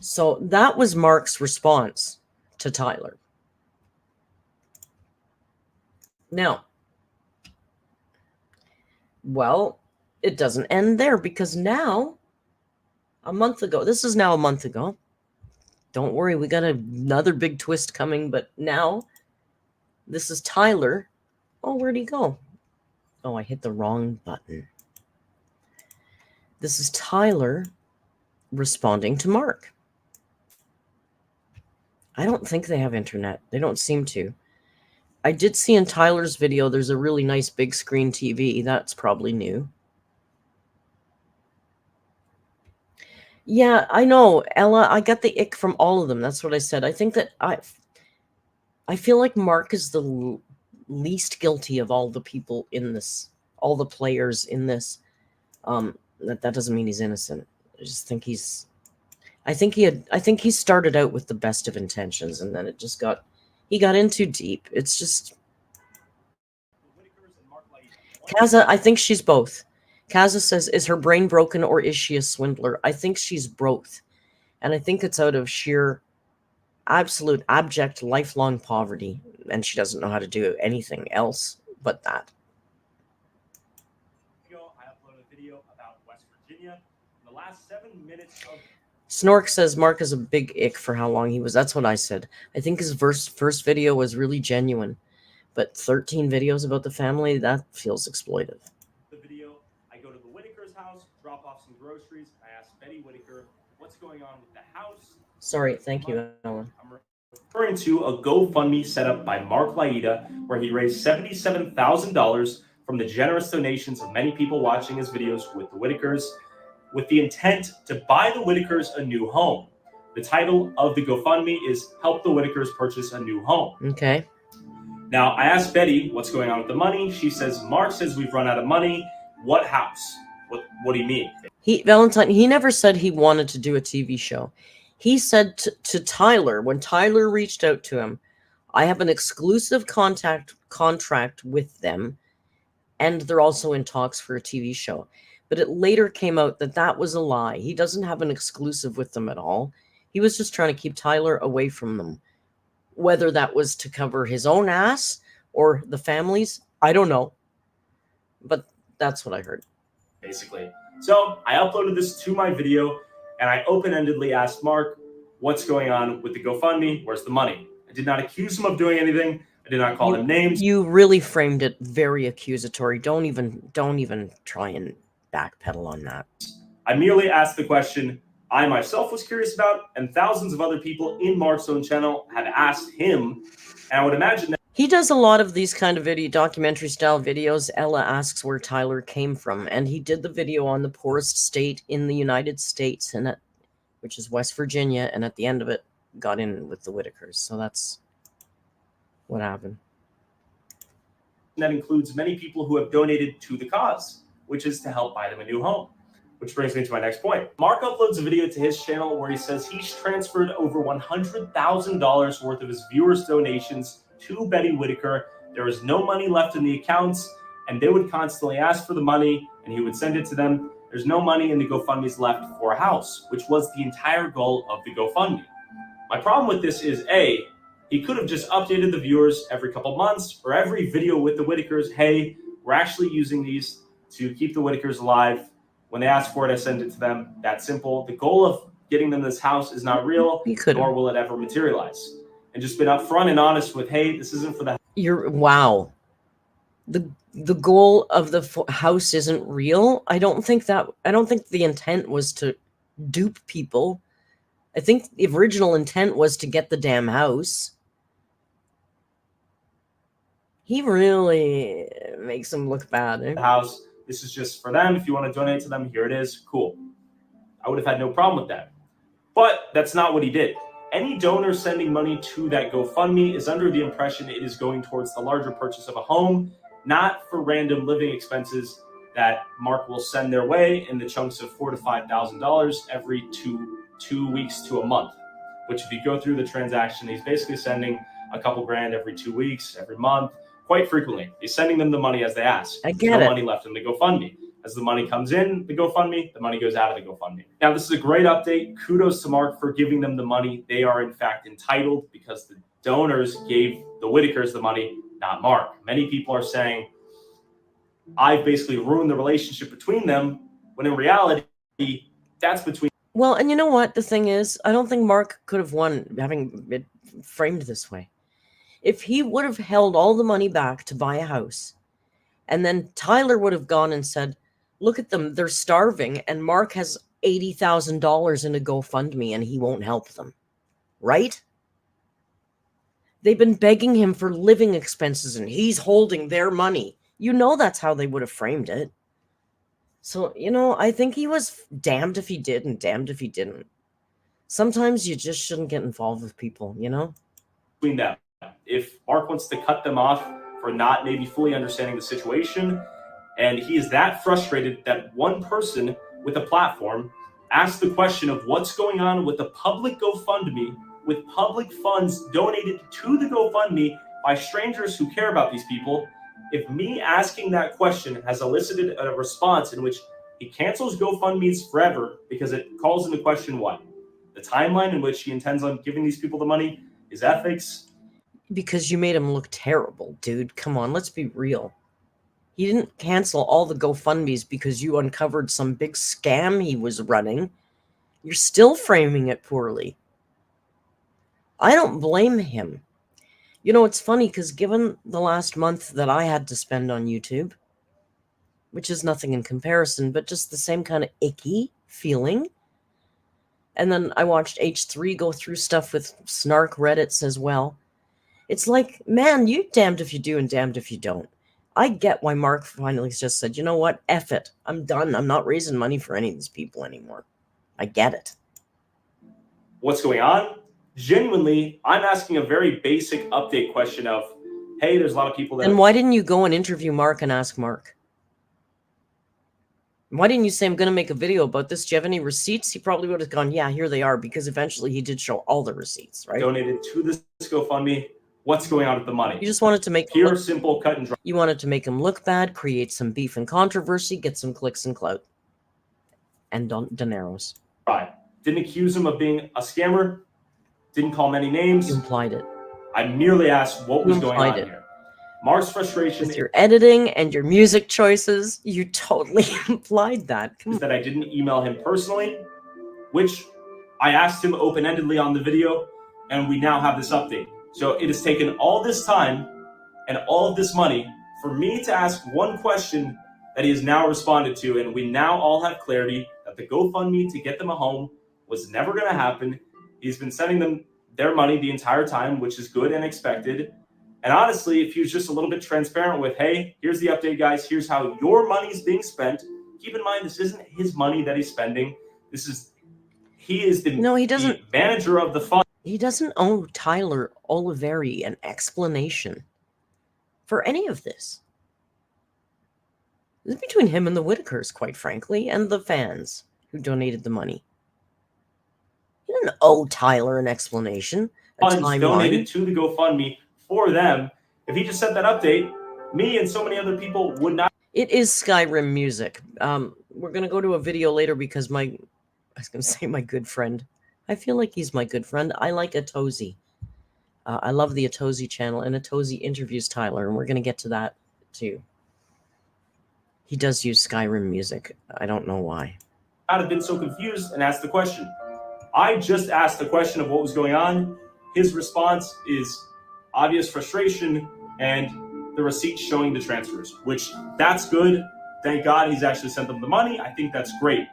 A: So that was Mark's response to Tyler. Now, well, it doesn't end there, because now, a month ago, this is now a month ago. Don't worry, we got another big twist coming, but now, this is Tyler. Oh, where'd he go? Oh, I hit the wrong button. This is Tyler responding to Mark. I don't think they have internet. They don't seem to. I did see in Tyler's video, there's a really nice big screen TV. That's probably new. Yeah, I know, Ella. I got the ick from all of them. That's what I said. I think that I feel like Mark is the least guilty of all the people in this, all the players in this. That doesn't mean he's innocent. I just think he's. I think he started out with the best of intentions, and then it just he got in too deep. It's just. Kaza, I think she's both. Kaza says, is her brain broken or is she a swindler? I think she's both. And I think it's out of sheer, absolute, abject, lifelong poverty. And she doesn't know how to do anything else but that.
D: I uploaded a video about West Virginia. In the last 7 minutes of
A: Snork says Mark is a big ick for how long he was. That's what I said. I think his first video was really genuine. But 13 videos about the family, that feels exploitive.
D: The video, I go to the Whittakers' house, drop off some groceries. I ask Betty Whittaker, what's going on with the house?
A: Sorry, thank you, Ellen.
D: I'm referring to a GoFundMe set up by Mark Laida, where he raised $77,000 from the generous donations of many people watching his videos with the Whittakers, with the intent to buy the Whittakers a new home. The title of the GoFundMe is Help the Whittakers Purchase a New Home.
A: Okay.
D: Now, I asked Betty what's going on with the money. She says, Mark says we've run out of money. What house? What do you mean?
A: Valentine, he never said he wanted to do a TV show. He said to Tyler, when Tyler reached out to him, I have an exclusive contract with them, and they're also in talks for a TV show. But it later came out that that was a lie. He doesn't have an exclusive with them at all. He was just trying to keep Tyler away from them. Whether that was to cover his own ass or the family's, I don't know. But that's what I heard.
D: Basically. So I uploaded this to my video, and I open-endedly asked Mark, what's going on with the GoFundMe? Where's the money? I did not accuse him of doing anything. I did not call him names.
A: You really framed it very accusatory. Don't even try and backpedal on that.
D: I merely asked the question I myself was curious about, and thousands of other people in Mark's own channel had asked him, and I would imagine that
A: he does a lot of these kind of documentary style videos. Ella asks where Tyler came from, and he did the video on the poorest state in the United States, and which is West Virginia, and at the end of it got in with the Whittakers. So that's what happened.
D: that includes many people who have donated to the cause, which is to help buy them a new home. Which brings me to my next point. Mark uploads a video to his channel where he says he's transferred over $100,000 worth of his viewers' donations to Betty Whittaker. There was no money left in the accounts, and they would constantly ask for the money, and he would send it to them. There's no money in the GoFundMe's left for a house, which was the entire goal of the GoFundMe. My problem with this is, A, he could have just updated the viewers every couple months or every video with the Whittakers. Hey, we're actually using these to keep the Whittakers alive. When they ask for it, I send it to them. That simple. The goal of getting them this house is not real, nor will it ever materialize. And just been upfront and honest with, hey, this isn't for the
A: wow. The goal of the house isn't real. I don't think the intent was to dupe people. I think the original intent was to get the damn house. He really makes them look bad.
D: The house. This is just for them. If you want to donate to them, here it is. Cool. I would have had no problem with that. But that's not what he did. Any donor sending money to that GoFundMe is under the impression it is going towards the larger purchase of a home, not for random living expenses that Mark will send their way in the chunks of $4,000 to $5,000 every two weeks to a month. Which, if you go through the transaction, he's basically sending a couple grand every 2 weeks, every month. Quite frequently, he's sending them the money as they ask.
A: I get
D: no
A: it.
D: money left in the GoFundMe. As the money comes in the GoFundMe, the money goes out of the GoFundMe. Now, this is a great update. Kudos to Mark for giving them the money. They are, in fact, entitled because the donors gave the Whittakers the money, not Mark. Many people are saying, I've basically ruined the relationship between them, when in reality, that's between.
A: Well, and you know what? The thing is, I don't think Mark could have won having it framed this way. If he would have held all the money back to buy a house, and then Tyler would have gone and said, look at them, they're starving, and Mark has $80,000 in a GoFundMe and he won't help them. Right? They've been begging him for living expenses and he's holding their money. You know that's how they would have framed it. So, you know, I think he was damned if he did and damned if he didn't. Sometimes you just shouldn't get involved with people, you know?
D: Between them. If Mark wants to cut them off for not maybe fully understanding the situation, and he is that frustrated that one person with a platform asked the question of what's going on with the public GoFundMe, with public funds donated to the GoFundMe by strangers who care about these people. If me asking that question has elicited a response in which he cancels GoFundMe's forever because it calls into question what? The timeline in which he intends on giving these people the money, his ethics.
A: Because you made him look terrible, dude. Come on, let's be real. He didn't cancel all the GoFundMes because you uncovered some big scam he was running. You're still framing it poorly. I don't blame him. You know, it's funny because given the last month that I had to spend on YouTube, which is nothing in comparison, but just the same kind of icky feeling. And then I watched H3 go through stuff with snark Reddits as well. It's like, man, you damned if you do and damned if you don't. I get why Mark finally just said, you know what, F it. I'm done. I'm not raising money for any of these people anymore. I get it.
D: What's going on? Genuinely, I'm asking a very basic update question of, hey, there's a lot of people that...
A: And why didn't you go and interview Mark and ask Mark? Why didn't you say, I'm going to make a video about this? Do you have any receipts? He probably would have gone, yeah, here they are, because eventually he did show all the receipts, right?
D: Donated to this GoFundMe. What's going on with the money?
A: You just wanted to make
D: pure, simple, cut and dry.
A: You wanted to make him look bad, create some beef and controversy, get some clicks and clout. And dineros.
D: Right. Didn't accuse him of being a scammer. Didn't call many names.
A: You implied it.
D: I merely asked what was going on here. Mark's frustration
A: with your editing and your music choices, you totally implied that.
D: Is that I didn't email him personally, which I asked him open-endedly on the video, and we now have this update. So it has taken all this time and all of this money for me to ask one question that he has now responded to, and we now all have clarity that the GoFundMe to get them a home was never going to happen. He's been sending them their money the entire time, which is good and expected. And honestly, if he was just a little bit transparent with, hey, here's the update, guys. Here's how your money is being spent. Keep in mind, this isn't his money that he's spending. He is the manager of the fund.
A: He doesn't owe Tyler Oliveri an explanation for any of this. This is between him and the Whittakers, quite frankly, and the fans who donated the money. He didn't owe Tyler an explanation.
D: Funds donated to the GoFundMe for them. If he just sent that update, me and so many other people would not.
A: It is Skyrim music. We're going to go to a video later because I was going to say my good friend. I feel like he's my good friend. I like Atozy. I love the Atozy channel, and Atozy interviews Tyler, and we're going to get to that too. He does use Skyrim music. I don't know why.
D: I'd have been so confused and asked the question. I just asked the question of what was going on. His response is obvious frustration and the receipts showing the transfers, which that's good. Thank God he's actually sent them the money. I think that's great.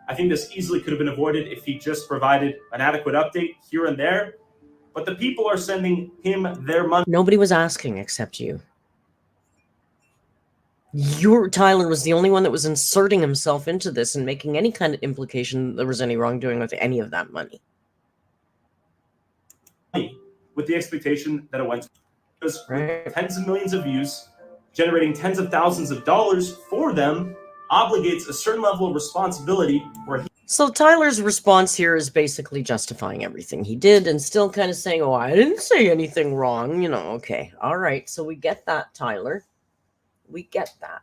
D: I think this easily could have been avoided if he just provided an adequate update here and there. But the people are sending him their money.
A: Nobody was asking except you. Tyler was the only one that was inserting himself into this and making any kind of implication that there was any wrongdoing with any of that money.
D: With the expectation that it went because tens of millions of views, generating tens of thousands of dollars for them, obligates a certain level of responsibility where
A: So Tyler's response here is basically justifying everything he did and still kind of saying, oh, I didn't say anything wrong. You know, okay. All right. So we get that, Tyler. We get that.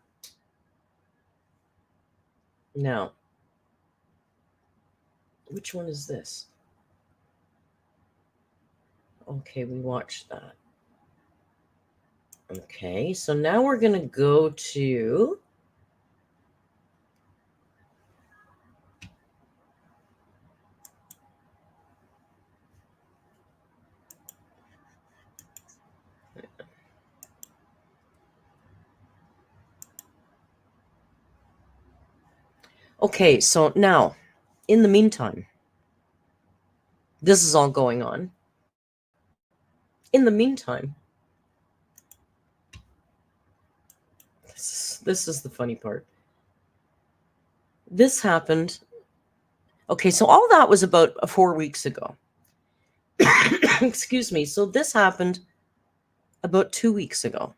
A: Now, which one is this? Okay, we watched that. Okay, so now we're going to go to... Okay, so now, in the meantime, this is all going on. In the meantime, this is the funny part. This happened. Okay, so all that was about 4 weeks ago. Excuse me. So this happened about 2 weeks ago.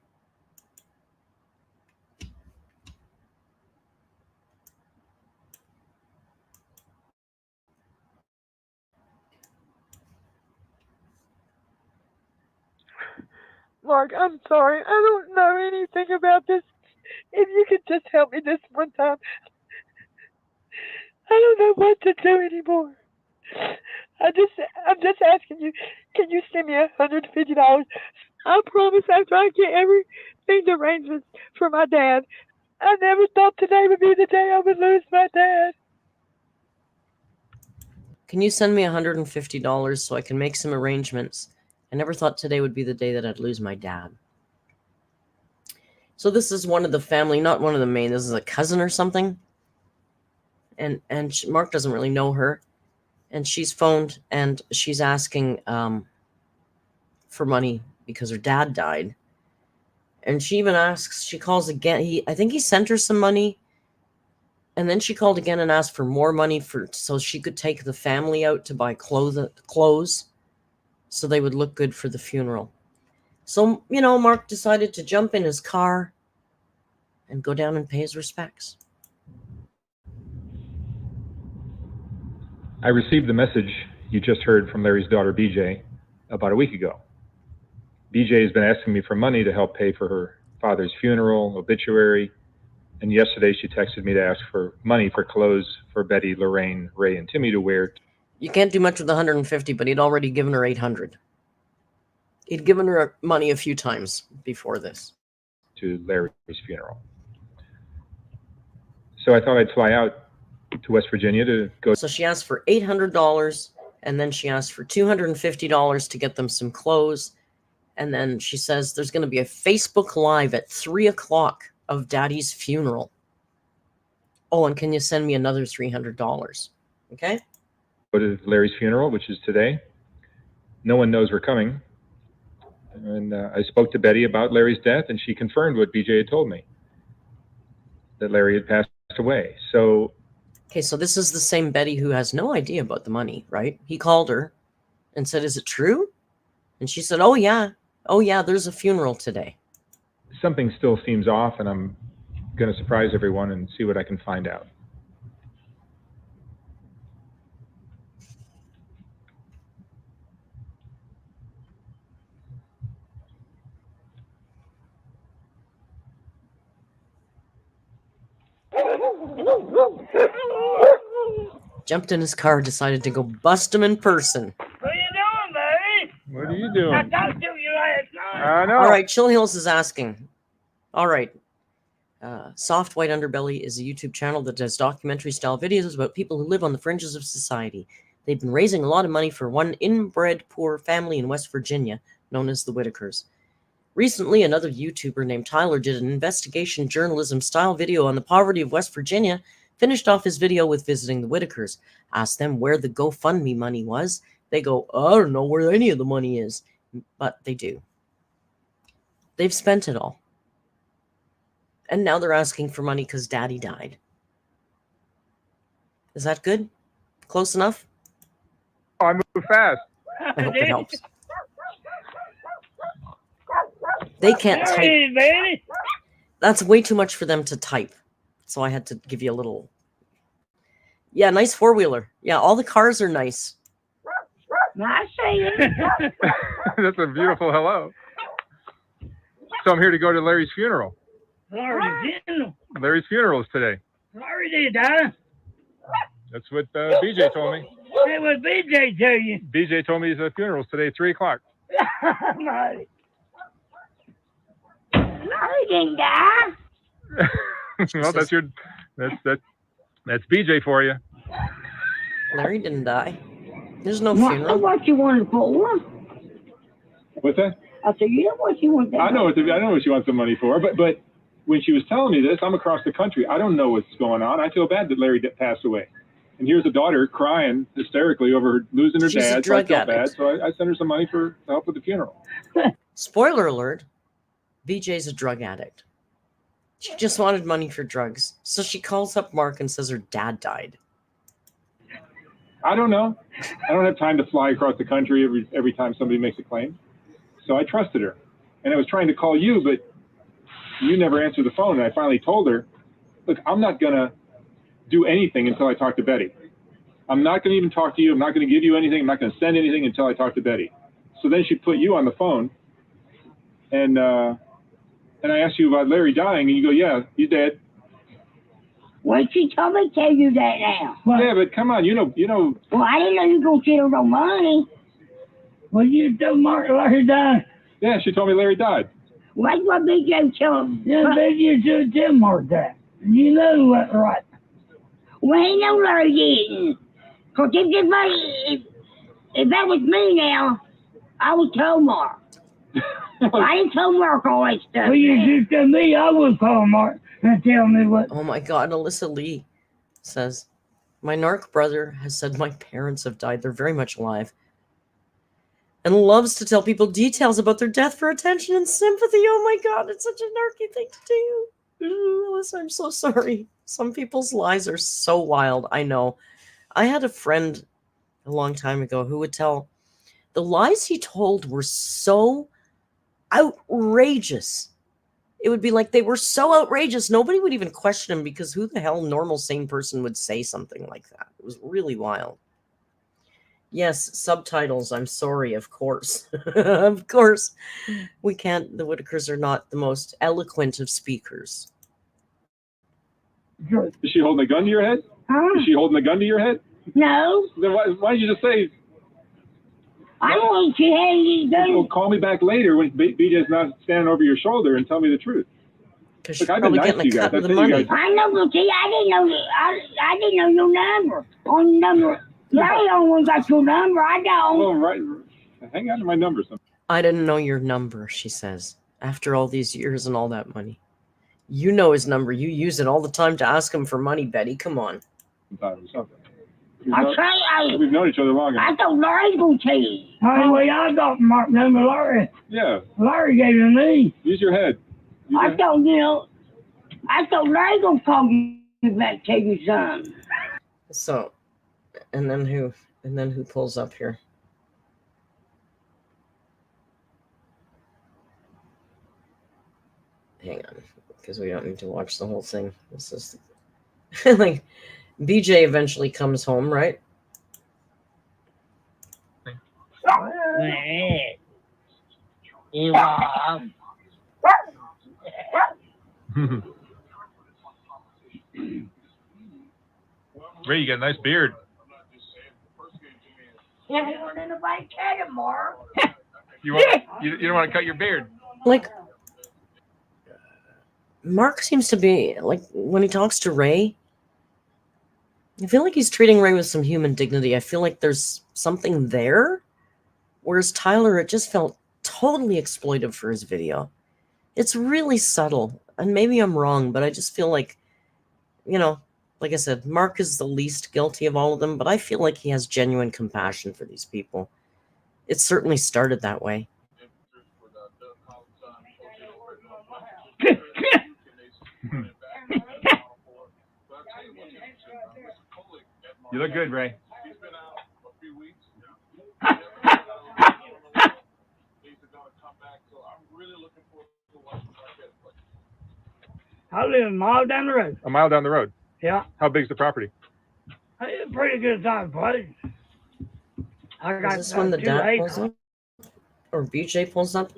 I: Mark, I'm sorry. I don't know anything about this. If you could just help me this one time. I don't know what to do anymore. I'm just asking you, can you send me $150? I promise after I get everything arrangements for my dad. I never thought today would be the day I would lose my dad.
A: Can you send me $150 so I can make some arrangements? I never thought today would be the day that I'd lose my dad. So this is one of the family, not one of the main. This is a cousin or something. And Mark doesn't really know her. And she's phoned and she's asking for money because her dad died. And she even asks, she calls again. I think he sent her some money. And then she called again and asked for more money so she could take the family out to buy clothes so they would look good for the funeral. So, Mark decided to jump in his car and go down and pay his respects.
J: I received the message you just heard from Larry's daughter, BJ, about a week ago. BJ has been asking me for money to help pay for her father's funeral, obituary, and yesterday she texted me to ask for money for clothes for Betty, Lorraine, Ray, and Timmy to wear.
A: You can't do much with 150, but he'd already given her 800. He'd given her money a few times before this.
J: To Larry's funeral. So I thought I'd fly out to West Virginia to go.
A: So she asked for $800, and then she asked for $250 to get them some clothes. And then she says there's going to be a Facebook Live at 3 o'clock of Daddy's funeral. Oh, and can you send me another $300? Okay.
J: Go to Larry's funeral, which is today. No one knows we're coming. And I spoke to Betty about Larry's death, and she confirmed what BJ had told me, that Larry had passed away. So,
A: okay, so this is the same Betty who has no idea about the money, right? He called her and said, "Is it true?" And she said, "Oh yeah, there's a funeral today."
J: Something still seems off, and I'm going to surprise everyone and see what I can find out.
A: Jumped in his car, decided to go bust him in person.
I: What are you doing, baby?
F: What are you doing?
I: I talked to you last night.
F: I know.
A: All right, Chill Hills is asking. All right. Soft White Underbelly is a YouTube channel that does documentary-style videos about people who live on the fringes of society. They've been raising a lot of money for one inbred poor family in West Virginia known as the Whitakers. Recently, another YouTuber named Tyler did an investigation journalism-style video on the poverty of West Virginia, finished off his video with visiting the Whittakers, asked them where the GoFundMe money was. They go, "I don't know where any of the money is." But they do. They've spent it all. And now they're asking for money because Daddy died. Is that good? Close enough?
F: Oh, I move fast.
A: I hope it helps. They can't type.
I: Baby.
A: That's way too much for them to type. So I had to give you a little. Yeah, nice four-wheeler. Yeah, all the cars are nice.
G: I see it.
F: That's a beautiful hello. So I'm here to go to Larry's funeral. Larry's funeral is today.
I: Larry did, Dad.
F: That's what BJ told me.
I: It was BJ tell you.
F: BJ told me his funeral's today, 3 o'clock.
I: Larry.
G: Larry didn't die.
F: Well, that's BJ for you.
A: Larry didn't die. There's no
G: What,
A: funeral.
G: what you wanted for?
F: What's that?
G: I said, you know what you want.
F: I know what she wants the money for, but when she was telling me this, I'm across the country. I don't know what's going on. I feel bad that Larry passed away. And here's a daughter crying hysterically over losing her
A: She's a
F: dad. So I
A: drug
F: felt bad.
A: addict.
F: So I sent her some money to help with the funeral.
A: Spoiler alert, BJ's a drug addict. She just wanted money for drugs. So she calls up Mark and says her dad died.
F: I don't know. I don't have time to fly across the country every time somebody makes a claim. So I trusted her. And I was trying to call you, but you never answered the phone. And I finally told her, look, I'm not going to do anything until I talk to Betty. I'm not going to even talk to you. I'm not going to give you anything. I'm not going to send anything until I talk to Betty. So then she put you on the phone. And I asked you about Larry dying, and you go, yeah, he's dead.
G: Well, she told me to tell you that now.
F: Well, yeah, but come on, you know.
G: Well, I didn't know you were going to tell no money.
I: Well, you told Mark Larry died.
F: Yeah, she told me Larry died.
G: Well, that's what BJ told him.
I: Yeah, BJ should tell Mark that. You know that's right.
G: Well, he know Larry didn't. Because if that was me now, I would tell Mark. I didn't tell Mark all that stuff.
I: Well, you just tell me, I would call Mark and tell me what.
A: Oh my God, Alyssa Lee says, my narc brother has said my parents have died. They're very much alive. And loves to tell people details about their death for attention and sympathy. Oh my God, it's such a narky thing to do. Alyssa, I'm so sorry. Some people's lies are so wild. I know. I had a friend a long time ago who would tell the lies he told were so outrageous. It would be like they were so outrageous, nobody would even question him because who the hell normal sane person would say something like that? It was really wild. Yes, subtitles. I'm sorry, of course. Of course. We can't, the Whittakers are not the most eloquent of speakers.
F: Is she holding a gun to your head?
G: Huh?
F: Is she holding a gun to your head?
G: No.
F: Then why did you just say,
G: I don't want you having
F: well,
G: these
F: call me back later when BJ's not standing over your shoulder and tell me the truth?
A: Because
F: Look,
A: she's
F: I've been
A: probably
F: nice
A: getting
F: to you
A: a
F: guys.
A: cut of the
F: That's it, you
A: money.
F: guys.
G: I know, but see, I didn't know your number. On number. Larry only got your number. I don't.
F: Oh, right. Hang on to my number.
A: I didn't know your number, she says, after all these years and all that money. You know his number. You use it all the time to ask him for money, Betty. Come on.
F: We've known each other long enough.
G: I thought Larry was going to tell you.
I: Anyway, I got Mark number Larry.
F: Yeah.
I: Larry gave it to me.
F: Use your head.
G: I thought Larry going to call you back, tell you something.
A: So, and then who pulls up here? Hang on, because we don't need to watch the whole thing. This is like BJ eventually comes home, right?
J: Ray, you got a nice beard.
G: You don't want anybody to cut him, Mark.
J: You don't want to cut your beard.
A: Like, Mark seems to be, like, when he talks to Ray, I feel like he's treating Ray with some human dignity. I feel like there's something there. Whereas Tyler, it just felt totally exploitive for his video. It's really subtle. And maybe I'm wrong, but I just feel like, you know, like I said, Mark is the least guilty of all of them, but I feel like he has genuine compassion for these people. It certainly started that way.
J: You look good, Ray.
I: I live a mile down the road.
J: A mile down the road.
I: Yeah.
J: How big's the property?
I: It's a pretty good sized place. I got
A: Is this when the
I: 2
A: dad
I: acres.
A: pulls up? Or BJ pulls up?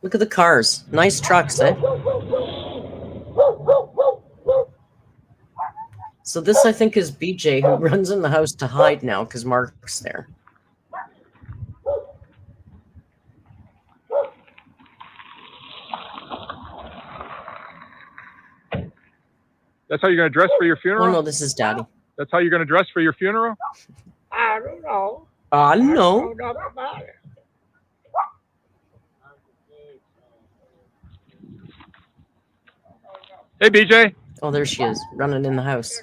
A: Look at the cars. Nice trucks, eh? So this, I think, is BJ, who runs in the house to hide now because Mark's there.
J: That's how you're going to dress for your
A: Oh,
J: funeral?
A: no, this is Daddy.
J: That's how you're going to dress for your funeral?
I: I don't know.
A: I
I: I
A: know.
I: don't know about it.
J: Hey, BJ.
A: Oh, there she is, running in the house.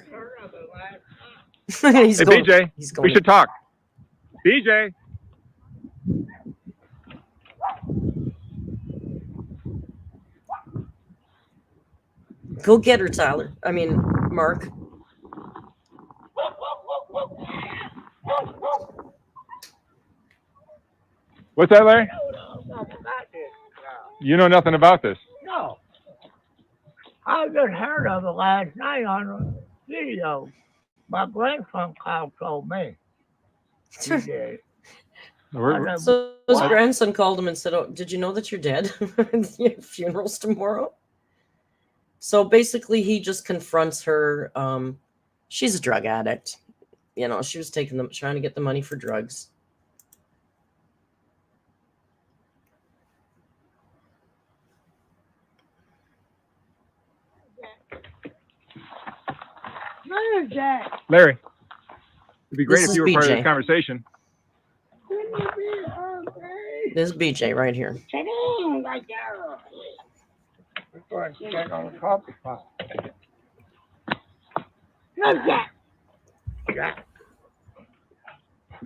A: he's
J: Hey, BJ.
A: He's
J: We
A: going.
J: should talk. BJ.
A: Go get her, Tyler. I mean, Mark.
F: What's that, Larry? You know nothing about this.
G: No. I just heard of it last night on a video. My grandson told me. He did.
A: So his grandson called him and said, "Oh, did you know that you're dead? Your funeral's tomorrow." So basically, he just confronts her. She's a drug addict. You know, she was trying to get the money for drugs.
G: Where's that?
F: Larry, it'd be great
A: This
F: if you
A: is
F: were part of
A: BJ.
F: this conversation.
A: This is BJ right here.
G: Sit down right there. Sit on the coffee pot. Where's that? Yeah.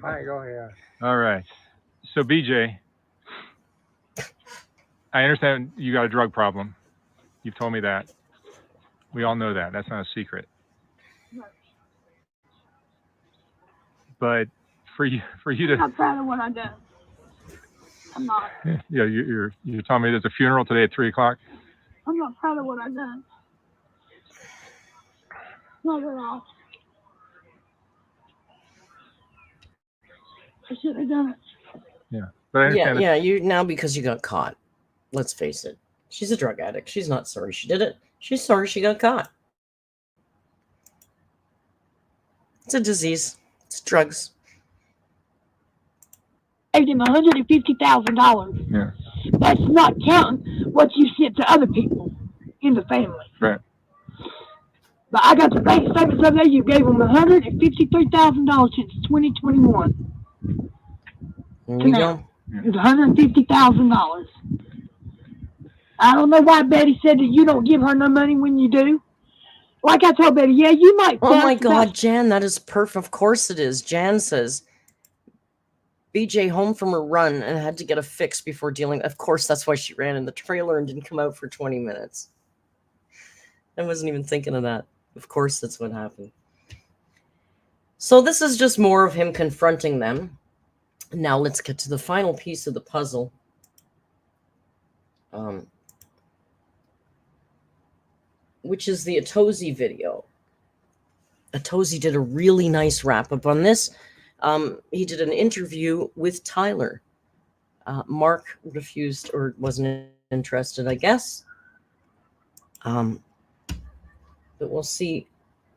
G: All right, go ahead.
F: All right. So, BJ, I understand you got a drug problem. You've told me that. We all know that. That's not a secret. But for you to,
G: I'm not proud of what I done. I'm not.
F: yeah, you're telling me there's a funeral today at 3:00.
G: I'm not proud of what I done. Not at all. I should have done it.
F: Yeah, but I understand.
A: Yeah, you now because you got caught. Let's face it. She's a drug addict. She's not sorry she did it. She's sorry she got caught. It's a disease. It's drugs.
G: Paid him $150,000.
F: Yeah.
G: That's not counting what you sent to other people in the family.
F: Right.
G: But I got the bank statements of that. You gave them $153,000 since 2021.
A: There you go.
G: It's $150,000. I don't know why Betty said that you don't give her no money when you do. Like I told Betty, yeah, you might.
A: Oh my God, Jan, that is perfect. Of course it is. Jan says, BJ home from her run and had to get a fix before dealing. Of course, that's why she ran in the trailer and didn't come out for 20 minutes. I wasn't even thinking of that. Of course, that's what happened. So this is just more of him confronting them. Now let's get to the final piece of the puzzle. Which is the Atosi video. Atosi did a really nice wrap-up on this. He did an interview with Tyler. Mark refused or wasn't interested, I guess. But we'll see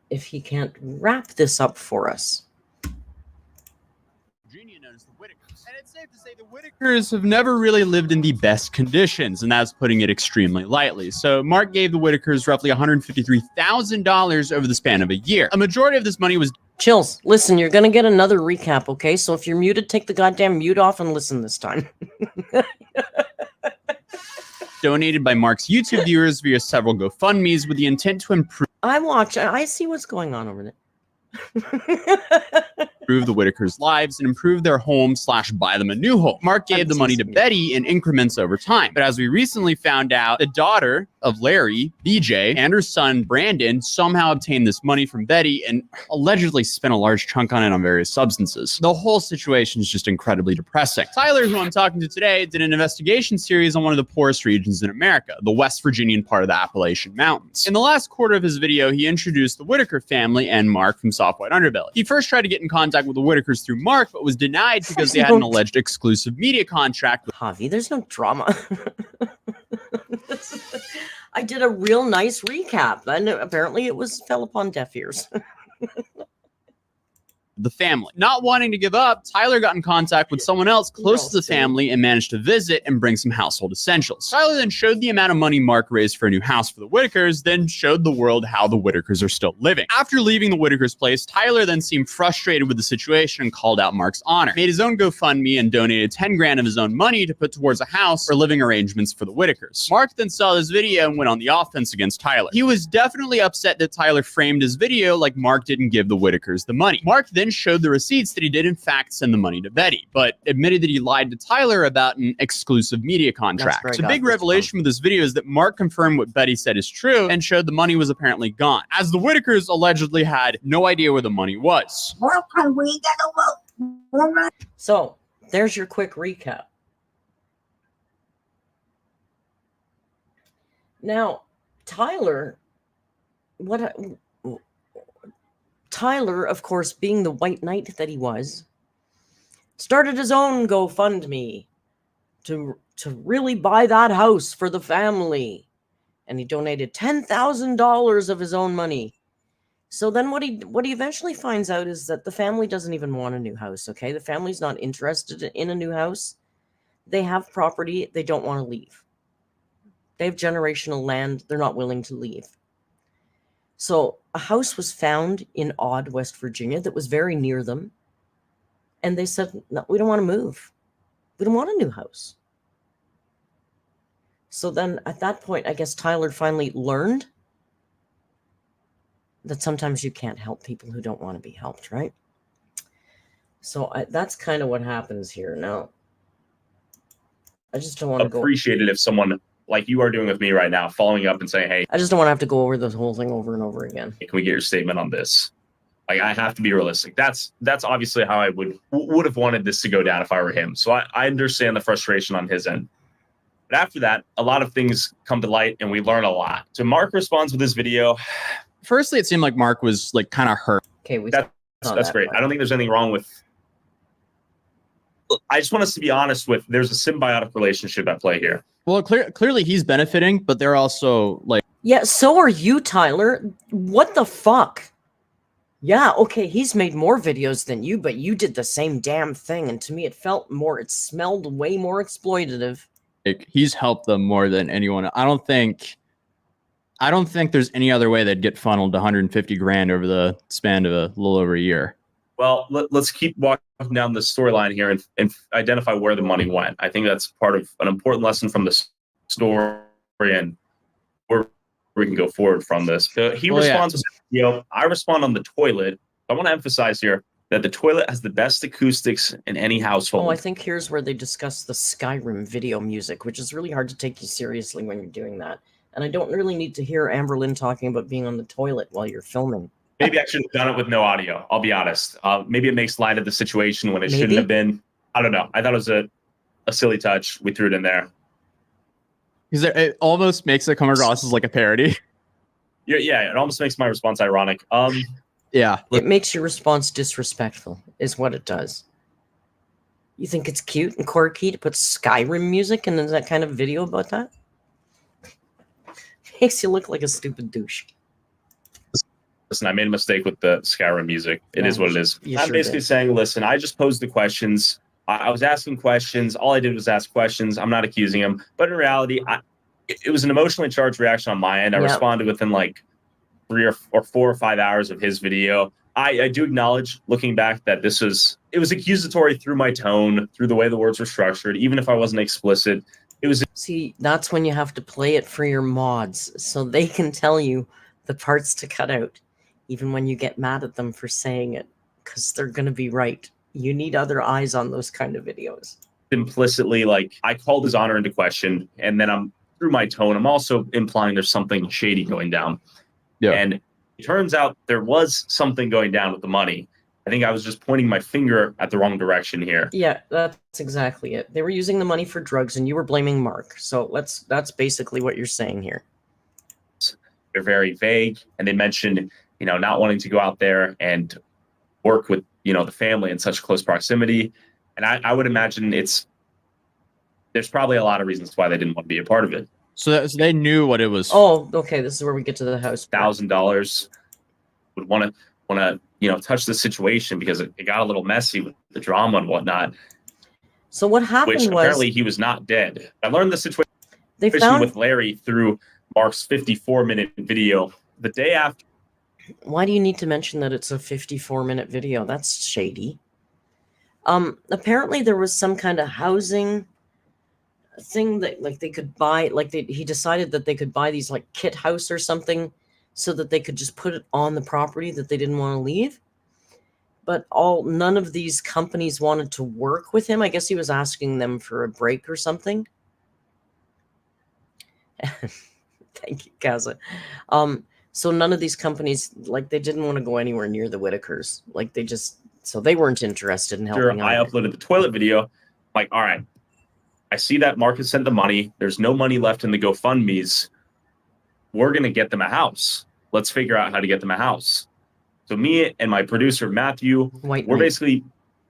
A: if he can't wrap this up for us.
K: Virginia known as the Whittakers. And it's safe to say the Whittakers have never really lived in the best conditions, and that's putting it extremely lightly. So Mark gave the Whittakers roughly $153,000 over the span of a year. A majority of this money was...
A: Chills, listen, you're going to get another recap, okay? So if you're muted, take the goddamn mute off and listen this time.
K: donated by Mark's YouTube viewers via several GoFundMes with the intent to improve...
A: I see what's going on over there.
K: improve the Whittakers' lives and improve their home / buy them a new home. Mark gave the money to Betty in increments over time. But as we recently found out, the daughter of Larry, BJ, and her son, Brandon, somehow obtained this money from Betty and allegedly spent a large chunk on it on various substances. The whole situation is just incredibly depressing. Tyler, who I'm talking to today, did an investigation series on one of the poorest regions in America, the West Virginian part of the Appalachian Mountains. In the last quarter of his video, he introduced the Whittaker family and Mark from Soft White Underbelly. He first tried to get in contact with the Whittakers through Mark, but was denied because they had an alleged exclusive media contract with
A: Javi. There's no drama. I did a real nice recap, and apparently it fell upon deaf ears.
K: the family. Not wanting to give up, Tyler got in contact with someone else close to the family and managed to visit and bring some household essentials. Tyler then showed the amount of money Mark raised for a new house for the Whittakers, then showed the world how the Whittakers are still living. After leaving the Whittakers' place, Tyler then seemed frustrated with the situation and called out Mark's honor. Made his own GoFundMe and donated 10 grand of his own money to put towards a house or living arrangements for the Whittakers. Mark then saw this video and went on the offense against Tyler. He was definitely upset that Tyler framed his video like Mark didn't give the Whittakers the money. Mark then then showed the receipts that he did in fact send the money to Betty, but admitted that he lied to Tyler about an exclusive media contract. The big revelation with this video is that Mark confirmed what Betty said is true and showed the money was apparently gone, as the Whittakers allegedly had no idea where the money was.
A: So there's your quick recap. Now, Tyler, of course, being the white knight that he was, started his own GoFundMe to really buy that house for the family. And he donated $10,000 of his own money. So then what he eventually finds out is that the family doesn't even want a new house, okay? The family's not interested in a new house. They have property. They don't want to leave. They have generational land. They're not willing to leave. So a house was found in Odd, West Virginia that was very near them. And they said, no, we don't want to move. We don't want a new house. So then at that point, I guess Tyler finally learned that sometimes you can't help people who don't want to be helped, right? So that's kind of what happens here. Now, I just don't want to
D: appreciate it if someone like you are doing with me right now, following up and saying, hey,
A: I just don't want to have to go over this whole thing over and over again.
D: Can we get your statement on this? Like, I have to be realistic. That's obviously how I would have wanted this to go down if I were him. So I understand the frustration on his end. But after that, a lot of things come to light and we learn a lot. So Mark responds with this video.
K: Firstly, it seemed like Mark was like kind of hurt.
A: Okay,
D: that's great. I don't think there's anything wrong with. I just want us to be honest with. There's a symbiotic relationship at play here.
K: Well, clearly he's benefiting, but they're also like.
A: Yeah, so are you, Tyler. What the fuck? Yeah, okay, he's made more videos than you, but you did the same damn thing, and to me it smelled way more exploitative.
K: He's helped them more than anyone. I don't think there's any other way they'd get funneled 150 grand over the span of a little over a year.
D: Well, let's keep walking down the storyline here and identify where the money went. I think that's part of an important lesson from the story and where we can go forward from this. He responds with, I respond on the toilet. I want to emphasize here that the toilet has the best acoustics in any household.
A: Oh, I think here's where they discuss the Skyrim video music, which is really hard to take you seriously when you're doing that. And I don't really need to hear Amber Lynn talking about being on the toilet while you're filming.
D: Maybe I should have done it with no audio. I'll be honest. Maybe it makes light of the situation when it shouldn't have been. I don't know. I thought it was a silly touch. We threw it in there.
K: It almost makes it come across as like a parody.
D: Yeah, it almost makes my response ironic.
K: Yeah.
A: It makes your response disrespectful, is what it does. You think it's cute and quirky to put Skyrim music in that kind of video about that? Makes you look like a stupid douche.
D: Listen, I made a mistake with the Skyrim music. It is what it is. I'm basically saying, listen, I just posed the questions. I was asking questions. All I did was ask questions. I'm not accusing him. But in reality, it was an emotionally charged reaction on my end. I responded within like 3 or 4 or 5 hours of his video. I do acknowledge, looking back, that it was accusatory through my tone, through the way the words were structured, even if I wasn't explicit.
A: See, that's when you have to play it for your mods, so they can tell you the parts to cut out, even when you get mad at them for saying it, because they're going to be right. You need other eyes on those kind of videos.
D: Implicitly, like, I called his honor into question, and then through my tone, I'm also implying there's something shady going down. Yeah. And it turns out there was something going down with the money. I think I was just pointing my finger at the wrong direction here.
A: Yeah, that's exactly it. They were using the money for drugs, and you were blaming Mark. So that's basically what you're saying here.
D: They're very vague, and they mentioned, not wanting to go out there and work with, the family in such close proximity. And I would imagine there's probably a lot of reasons why they didn't want to be a part of it.
K: So they knew what it was.
A: Oh, okay. This is where we get to the house.
D: $1,000 would want to touch the situation because it got a little messy with the drama and whatnot.
A: So what happened was
D: apparently he was not dead. I learned the situation with Larry through Mark's 54-minute video the day after.
A: Why do you need to mention that it's a 54-minute video? That's shady. Apparently there was some kind of housing thing that they could buy. He decided that they could buy these like kit house or something so that they could just put it on the property that they didn't want to leave. But none of these companies wanted to work with him. I guess he was asking them for a break or something. Thank you, Kaza. So none of these companies, like, they didn't want to go anywhere near the Whittakers. Like, so they weren't interested in helping
D: I
A: out.
D: uploaded the toilet video. Like, all right, I see that Marcus sent the money. There's no money left in the GoFundMe's. We're going to get them a house. Let's figure out how to get them a house. So me and my producer, Matthew, we're basically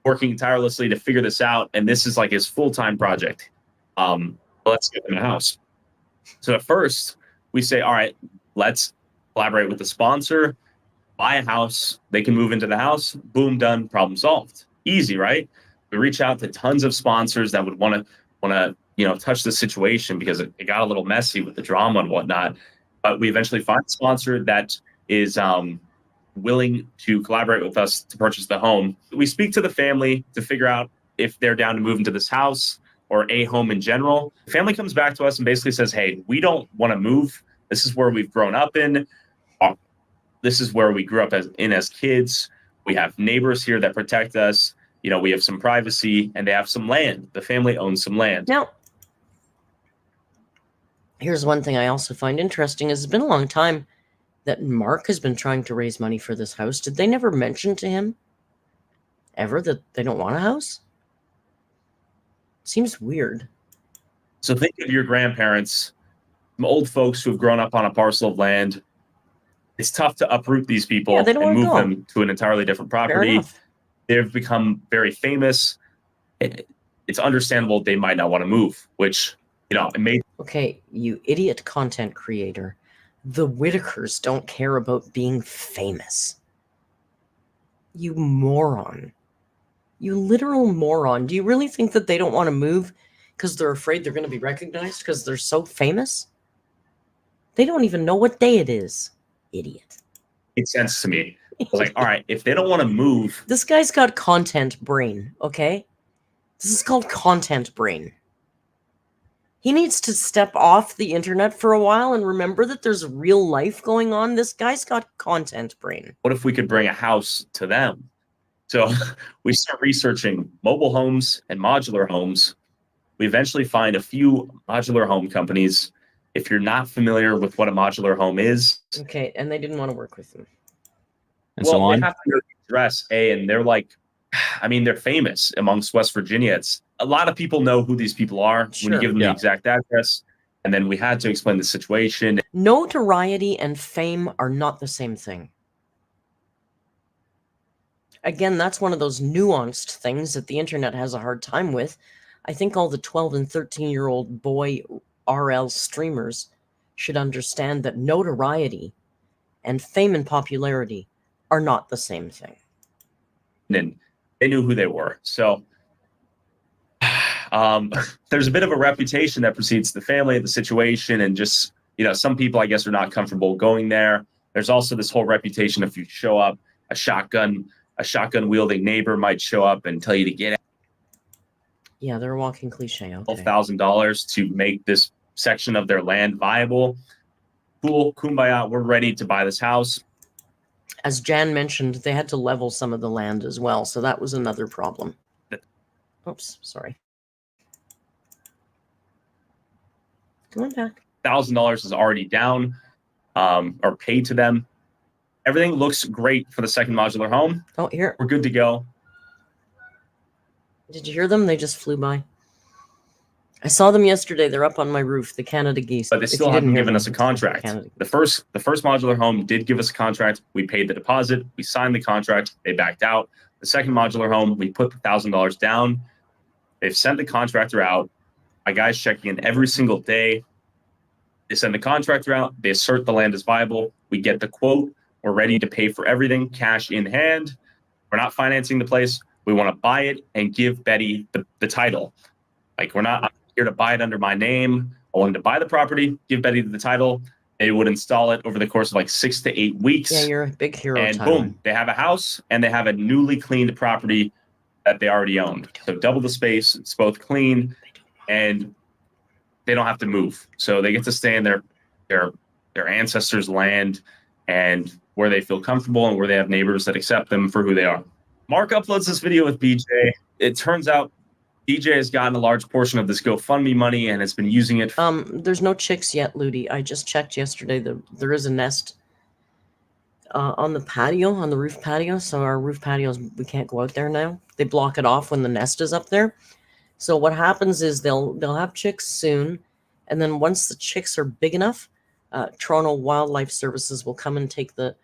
D: working tirelessly to figure this out. And this is like his full-time project. Let's get them a house. So at first we say, all right, let's collaborate with the sponsor, buy a house. They can move into the house. Boom, done. Problem solved. Easy, right? We reach out to tons of sponsors that would want to, touch the situation because it got a little messy with the drama and whatnot. But we eventually find a sponsor that is willing to collaborate with us to purchase the home. We speak to the family to figure out if they're down to move into this house or a home in general. The family comes back to us and basically says, hey, we don't want to move. This is where we've grown up in. This is where we grew up as kids. We have neighbors here that protect us. We have some privacy and they have some land. The family owns some land.
A: Now, here's one thing I also find interesting is it's been a long time that Mark has been trying to raise money for this house. Did they never mention to him ever that they don't want a house? Seems weird.
D: So think of your grandparents, some old folks who have grown up on a parcel of land. It's tough to uproot these people and move them to an entirely different property. They've become very famous. It's understandable they might not want to move, which, it may.
A: Okay, you idiot content creator. The Whittakers don't care about being famous. You moron. You literal moron. Do you really think that they don't want to move because they're afraid they're going to be recognized because they're so famous? They don't even know what day it is. Idiot.
D: Makes sense to me. I was like, all right, if they don't want to move.
A: This guy's got content brain, okay? This is called content brain. He needs to step off the internet for a while and remember that there's real life going on. This guy's got content brain.
D: What if we could bring a house to them? So we start researching mobile homes and modular homes. We eventually find a few modular home companies. If you're not familiar with what a modular home is.
A: Okay, and they didn't want to work with them.
K: And so on.
D: They have to address and they're like, they're famous amongst West Virginia. It's a lot of people know who these people are when you give them the exact address. And then we had to explain the situation.
A: Notoriety and fame are not the same thing. Again, that's one of those nuanced things that the internet has a hard time with. I think all the 12 and 13-year-old boy RL streamers should understand that notoriety and fame and popularity are not the same thing.
D: And they knew who they were. So there's a bit of a reputation that precedes the family, the situation, and just, some people, I guess, are not comfortable going there. There's also this whole reputation if you show up, a shotgun wielding neighbor might show up and tell you to get out.
A: Yeah, they're a walking cliche. Okay.
D: $12,000 to make this section of their land viable. Cool, kumbaya, we're ready to buy this house.
A: As Jan mentioned, they had to level some of the land as well, so that was another problem. Oops, sorry. Come on back.
D: $1,000 is already down or paid to them. Everything looks great for the second modular home.
A: Oh, here.
D: We're good to go.
A: Did you hear them? They just flew by. I saw them yesterday. They're up on my roof, the Canada geese.
D: But they still haven't given us a contract. The first modular home did give us a contract. We paid the deposit. We signed the contract. They backed out. The second modular home, we put the $1,000 down. They've sent the contractor out. My guy's checking in every single day. They send the contractor out. They assert the land is viable. We get the quote. We're ready to pay for everything, cash in hand. We're not financing the place. We want to buy it and give Betty the title. Like, we're not here to buy it under my name. I want to buy the property, give Betty the title. They would install it over the course of like 6 to 8 weeks.
A: Yeah, you're a big hero.
D: And boom, they have a house and they have a newly cleaned property that they already owned. So double the space. It's both clean and they don't have to move. So they get to stay in their ancestors' land and where they feel comfortable and where they have neighbors that accept them for who they are. Mark uploads this video with BJ. It turns out BJ has gotten a large portion of this GoFundMe money and has been using it.
A: There's no chicks yet, Ludi. I just checked yesterday. There is a nest on the patio, on the roof patio. So our roof patios, we can't go out there now. They block it off when the nest is up there. So what happens is they'll have chicks soon, and then once the chicks are big enough, Toronto Wildlife Services will come and take the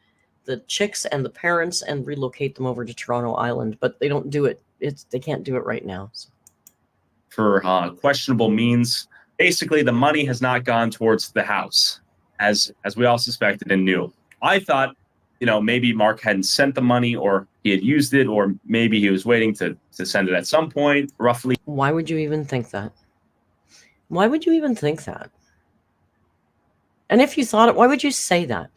A: chicks and the parents and relocate them over to Toronto Island. But they don't do it. They can't do it right now. So.
D: For questionable means. Basically, the money has not gone towards the house, as we all suspected and knew. I thought, maybe Mark hadn't sent the money, or he had used it, or maybe he was waiting to send it at some point, roughly.
A: Why would you even think that? Why would you even think that? And if you thought it, why would you say that?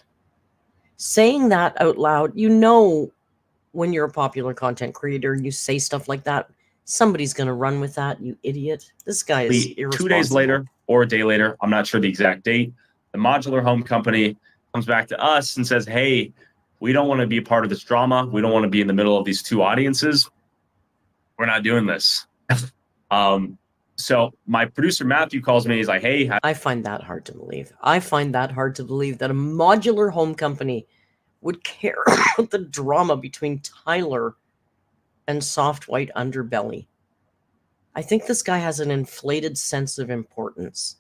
A: Saying that out loud, when you're a popular content creator and you say stuff like that, somebody's going to run with that, you idiot. This guy is irresponsible.
D: 2 days later or a day later, I'm not sure the exact date, the modular home company comes back to us and says, hey, we don't want to be a part of this drama. We don't want to be in the middle of these two audiences. We're not doing this. So my producer, Matthew, calls me. He's like, hey.
A: I find that hard to believe. I find that hard to believe that a modular home company would care about the drama between Tyler and Soft White Underbelly. I think this guy has an inflated sense of importance.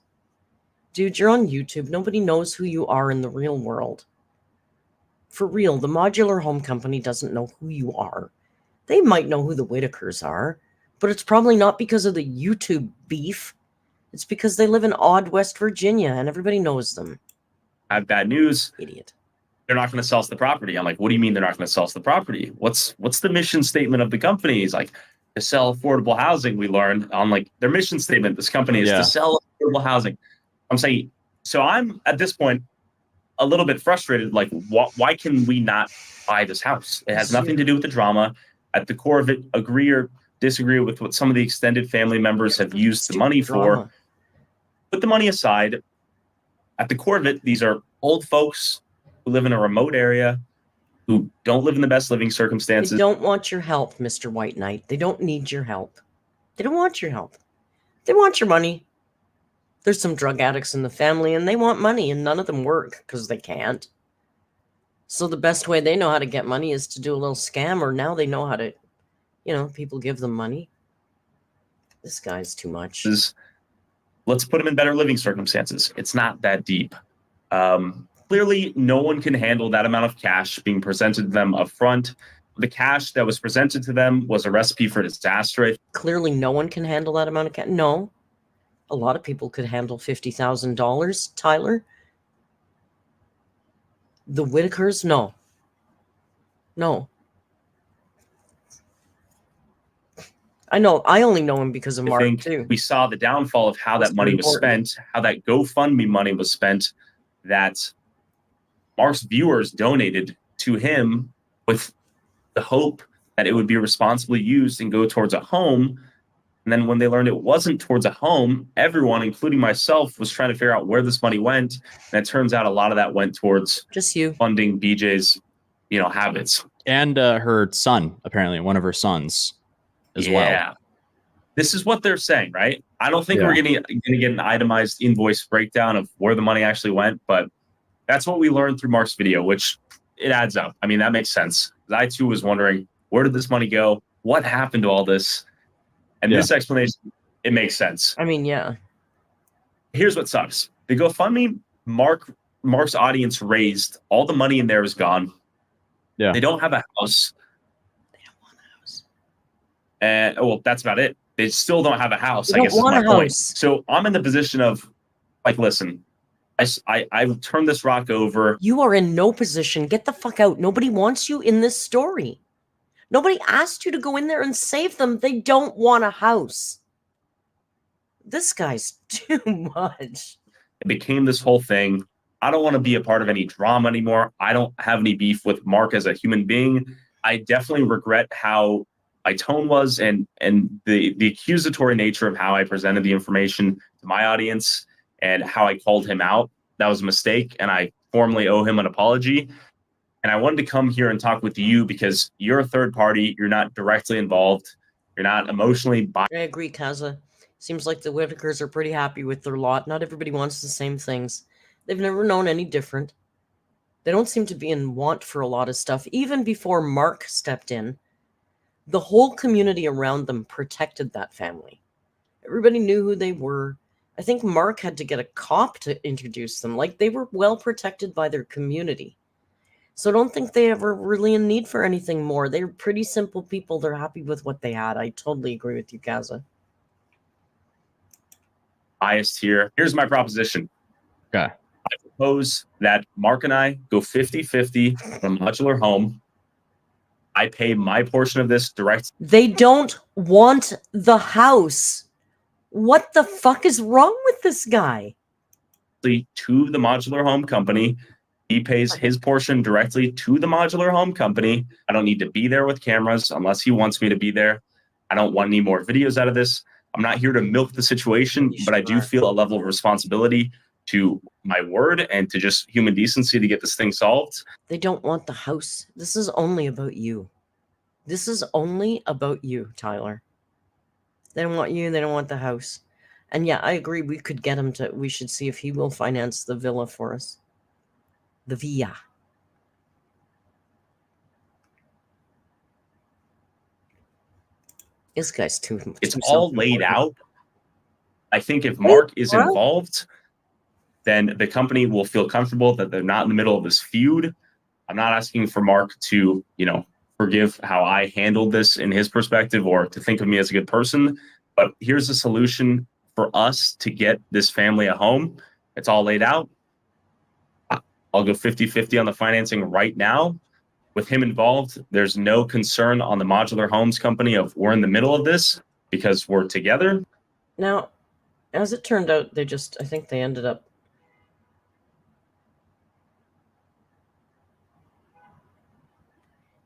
A: Dude, you're on YouTube. Nobody knows who you are in the real world. For real, the modular home company doesn't know who you are. They might know who the Whittakers are, but it's probably not because of the YouTube beef. It's because they live in odd West Virginia and everybody knows them.
D: I have bad news.
A: Idiot.
D: They're not going to sell us the property. I'm like, what do you mean they're not going to sell us the property? What's the mission statement of the company? He's like, to sell affordable housing. We learned on their mission statement. This company is to sell affordable housing. I'm saying, so I'm at this point a little bit frustrated. Like, why can we not buy this house? It has nothing to do with the drama. At the core of it, agree or disagree with what some of the extended family members have used the money for. Put the money aside. At the core of it, these are old folks who live in a remote area, who don't live in the best living circumstances.
A: They don't want your help, Mr. White Knight. They don't need your help. They don't want your help. They want your money. There's some drug addicts in the family, and they want money, and none of them work because they can't. So the best way they know how to get money is to do a little scam, or now they know how to, people give them money. This guy's too much.
D: Let's put him in better living circumstances. It's not that deep. Clearly, no one can handle that amount of cash being presented to them up front. The cash that was presented to them was a recipe for disaster.
A: Clearly, no one can handle that amount of cash. No. A lot of people could handle $50,000, Tyler. The Whittakers, no. No. I know. I only know him because of Mark, too.
D: We saw the downfall of how that money was spent, how that GoFundMe money was spent, that Mark's viewers donated to him with the hope that it would be responsibly used and go towards a home. And then when they learned it wasn't towards a home, everyone, including myself, was trying to figure out where this money went. And it turns out a lot of that went towards
A: just you
D: funding BJ's, habits.
K: And her son, apparently, one of her sons as well. Yeah.
D: This is what they're saying, right? I don't think we're going to get an itemized invoice breakdown of where the money actually went, but that's what we learned through Mark's video, which it adds up. I mean, that makes sense. I, too, was wondering, where did this money go? What happened to all this? And this explanation, it makes sense.
A: I mean, yeah.
D: Here's what sucks. The GoFundMe Mark's audience raised, all the money in there is gone.
K: Yeah.
D: They don't have a house. They don't want a house. And that's about it. They still don't have a house, I guess is my point. So I'm in the position of, listen, I turned this rock over.
A: You are in no position. Get the fuck out. Nobody wants you in this story. Nobody asked you to go in there and save them. They don't want a house. This guy's too much.
D: It became this whole thing. I don't want to be a part of any drama anymore. I don't have any beef with Mark as a human being. I definitely regret how my tone was and the accusatory nature of how I presented the information to my audience and how I called him out. That was a mistake, and I formally owe him an apology. And I wanted to come here and talk with you because you're a third party. You're not directly involved. You're not emotionally
A: I agree, Kaza. Seems like the Whittakers are pretty happy with their lot. Not everybody wants the same things. They've never known any different. They don't seem to be in want for a lot of stuff. Even before Mark stepped in, the whole community around them protected that family. Everybody knew who they were. I think Mark had to get a cop to introduce them. Like, they were well protected by their community. So I don't think they ever really in need for anything more. They're pretty simple people. They're happy with what they had. I totally agree with you, Kaza.
D: biased here. Here's my proposition.
K: Okay.
D: I propose that Mark and I go 50-50 on a modular home. I pay my portion of this direct.
A: They don't want the house. What the fuck is wrong with this guy?
D: To the modular home company. He pays his portion directly to the modular home company. I don't need to be there with cameras unless he wants me to be there. I don't want any more videos out of this. I'm not here to milk the situation, but I do feel a level of responsibility to my word and to just human decency to get this thing solved.
A: They don't want the house. This is only about you. This is only about you, Tyler. They don't want you. They don't want the house. And yeah, I agree. We could get him to, we should see if he will finance the villa for us. The villa. This guy's too.
D: It's all laid out. I think if Mark is involved, then the company will feel comfortable that they're not in the middle of this feud. I'm not asking for Mark to, forgive how I handled this in his perspective or to think of me as a good person. But here's a solution for us to get this family a home. It's all laid out. I'll go 50-50 on the financing right now. With him involved, there's no concern on the modular homes company of we're in the middle of this because we're together.
A: Now, as it turned out, I think they ended up.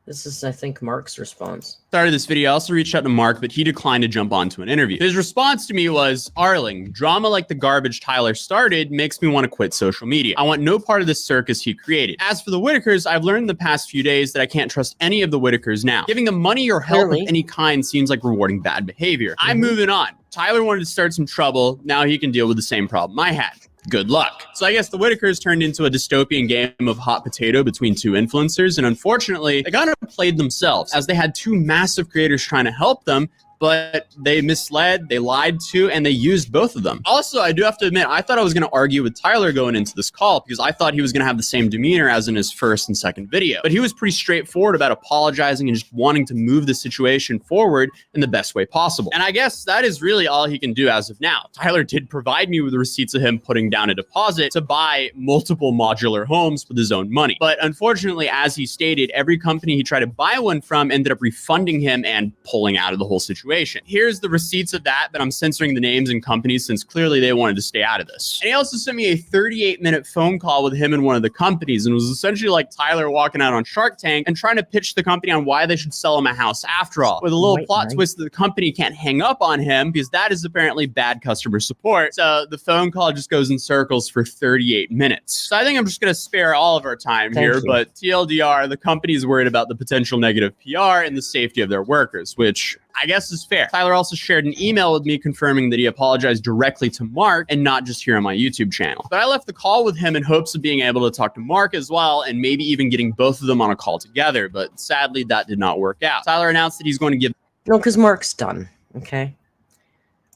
A: This is, I think, Mark's response.
K: Started this video, I also reached out to Mark, but he declined to jump onto an interview. His response to me was, Arling, drama like the garbage Tyler started makes me want to quit social media. I want no part of this circus he created. As for the Whittakers, I've learned in the past few days that I can't trust any of the Whittakers now. Giving them money or help of any kind seems like rewarding bad behavior. I'm moving on. Tyler wanted to start some trouble. Now he can deal with the same problem I had. Good luck. So I guess the Whittakers turned into a dystopian game of hot potato between two influencers, and unfortunately, they kind of played themselves, as they had two massive creators trying to help them, but they misled, they lied to, and they used both of them. Also, I do have to admit, I thought I was going to argue with Tyler going into this call because I thought he was going to have the same demeanor as in his first and second video. But he was pretty straightforward about apologizing and just wanting to move the situation forward in the best way possible. And I guess that is really all he can do as of now. Tyler did provide me with receipts of him putting down a deposit to buy multiple modular homes with his own money. But unfortunately, as he stated, every company he tried to buy one from ended up refunding him and pulling out of the whole situation. Here's the receipts of that, but I'm censoring the names and companies since clearly they wanted to stay out of this. And he also sent me a 38-minute phone call with him and one of the companies, and it was essentially like Tyler walking out on Shark Tank and trying to pitch the company on why they should sell him a house after all, with a little plot twist that the company can't hang up on him because that is apparently bad customer support. So the phone call just goes in circles for 38 minutes. So I think I'm just going to spare all of our time here, but TLDR, the company is worried about the potential negative PR and the safety of their workers, which I guess is fair. Tyler also shared an email with me confirming that he apologized directly to Mark and not just here on my YouTube channel. But I left the call with him in hopes of being able to talk to Mark as well and maybe even getting both of them on a call together. But sadly, that did not work out. Tyler announced that he's going to give...
A: No, because Mark's done, okay?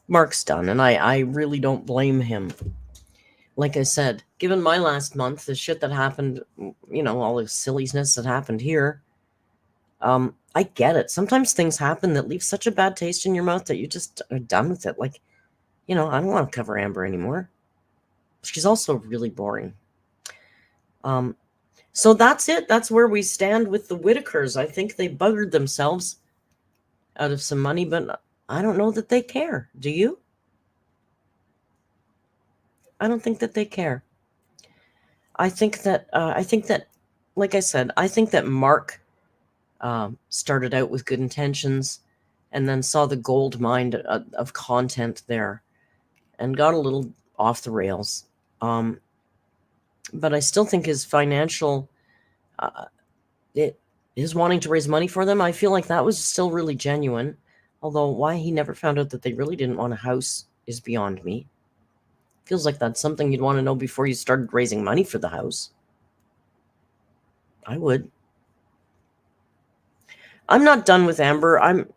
A: Mark's done, and I really don't blame him. Like I said, given my last month, the shit that happened, all the silliness that happened here, I get it. Sometimes things happen that leave such a bad taste in your mouth that you just are done with it. Like, I don't want to cover Amber anymore. She's also really boring. So that's it. That's where we stand with the Whittakers. I think they buggered themselves out of some money, but I don't know that they care. Do you? I don't think that they care. I think that, like I said, I think that Mark started out with good intentions and then saw the gold mine of content there and got a little off the rails. But I still think his financial it is wanting to raise money for them. I feel like that was still really genuine. Although why he never found out that they really didn't want a house is beyond me. Feels like that's something you'd want to know before you started raising money for the house. I would. I'm not done with Amber. I'm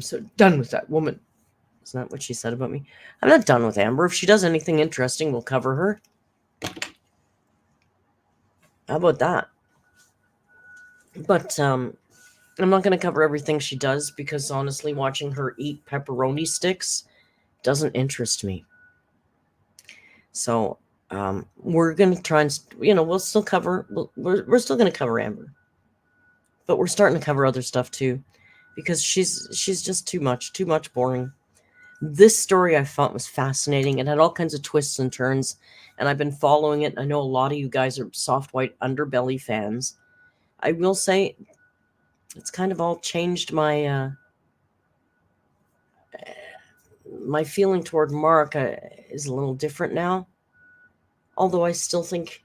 A: so done with that woman. Isn't that what she said about me? I'm not done with Amber. If she does anything interesting, we'll cover her. How about that? But I'm not going to cover everything she does because honestly, watching her eat pepperoni sticks doesn't interest me. So we're going to try and, we'll still cover, we're still going to cover Amber. But we're starting to cover other stuff too because she's just too much boring. This story I thought was fascinating. It had all kinds of twists and turns, and I've been following it. I know a lot of you guys are soft white Underbelly fans. I will say it's kind of all changed my my feeling toward Mark is a little different now. Although I think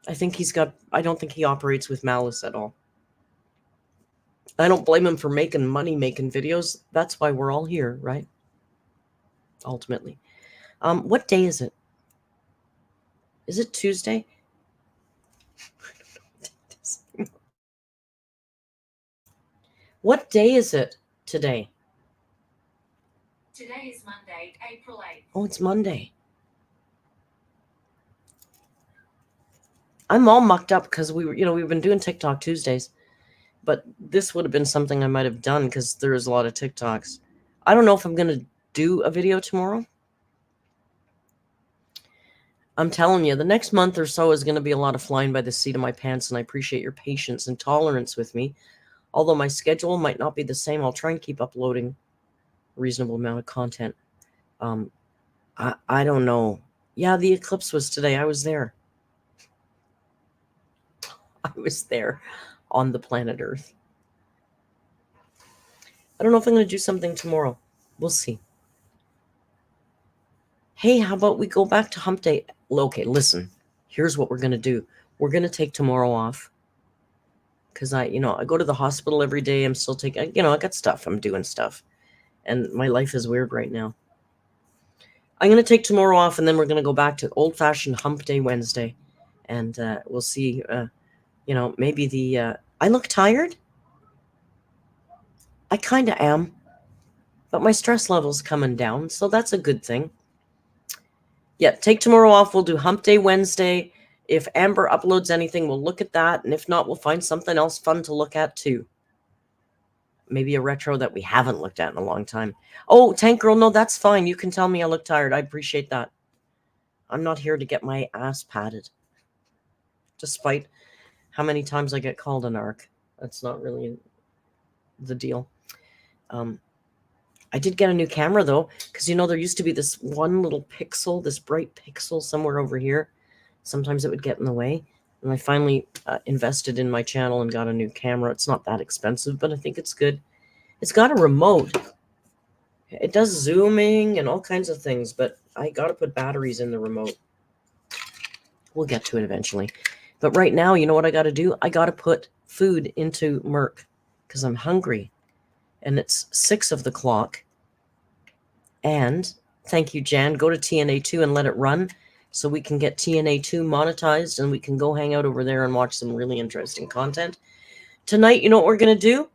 A: I don't think he operates with malice at all. I don't blame him for making videos. That's why we're all here, right? Ultimately. What day is it? Is it Tuesday? What day is it today?
L: Today is Monday, April 8th.
A: Oh, it's Monday. I'm all mucked up because we've been doing TikTok Tuesdays, but this would have been something I might have done because there's a lot of TikToks. I don't know if I'm going to do a video tomorrow. I'm telling you, the next month or so is going to be a lot of flying by the seat of my pants, and I appreciate your patience and tolerance with me. Although my schedule might not be the same, I'll try and keep uploading a reasonable amount of content. I don't know. Yeah, the eclipse was today. I was there. I was there on the planet Earth. I don't know if I'm going to do something tomorrow. We'll see. Hey, how about we go back to hump day? Okay, listen. Here's what we're going to do. We're going to take tomorrow off. Because I go to the hospital every day. I'm still taking, I got stuff. I'm doing stuff. And my life is weird right now. I'm going to take tomorrow off, and then we're going to go back to old-fashioned hump day Wednesday. And we'll see, maybe I look tired. I kind of am. But my stress level's coming down, so that's a good thing. Yeah, take tomorrow off. We'll do hump day Wednesday. If Amber uploads anything, we'll look at that. And if not, we'll find something else fun to look at too. Maybe a retro that we haven't looked at in a long time. Oh, Tank Girl, no, that's fine. You can tell me I look tired. I appreciate that. I'm not here to get my ass patted. Despite how many times I get called an arc. That's not really the deal. I did get a new camera, though, because, there used to be this one little pixel, this bright pixel somewhere over here. Sometimes it would get in the way. And I finally invested in my channel and got a new camera. It's not that expensive, but I think it's good. It's got a remote. It does zooming and all kinds of things, but I got to put batteries in the remote. We'll get to it eventually. But right now, you know what I got to do? I got to put food into Merc because I'm hungry. And it's 6 of the clock. And thank you, Jan. Go to TNA2 and let it run so we can get TNA2 monetized and we can go hang out over there and watch some really interesting content. Tonight, you know what we're going to do?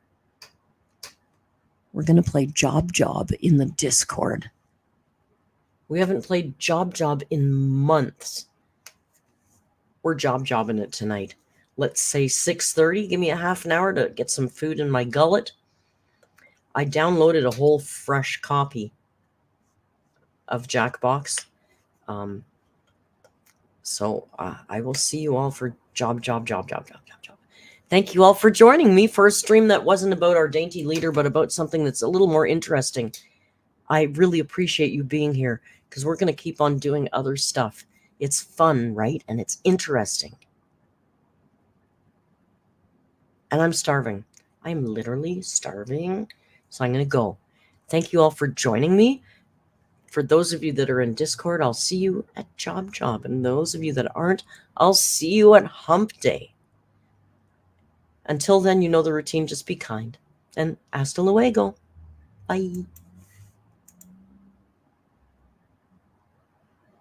A: We're going to play Job in the Discord. We haven't played Job in months. We're jobbing it tonight. Let's say 6:30. Give me a half an hour to get some food in my gullet. I downloaded a whole fresh copy of Jackbox. So I will see you all for Job. Thank you all for joining me for a stream that wasn't about our dainty leader, but about something that's a little more interesting. I really appreciate you being here because we're going to keep on doing other stuff. It's fun, right? And it's interesting. And I'm starving. I'm literally starving. So I'm going to go. Thank you all for joining me. For those of you that are in Discord, I'll see you at Job Job. And those of you that aren't, I'll see you at Hump Day. Until then, you know the routine. Just be kind. And hasta luego. Bye.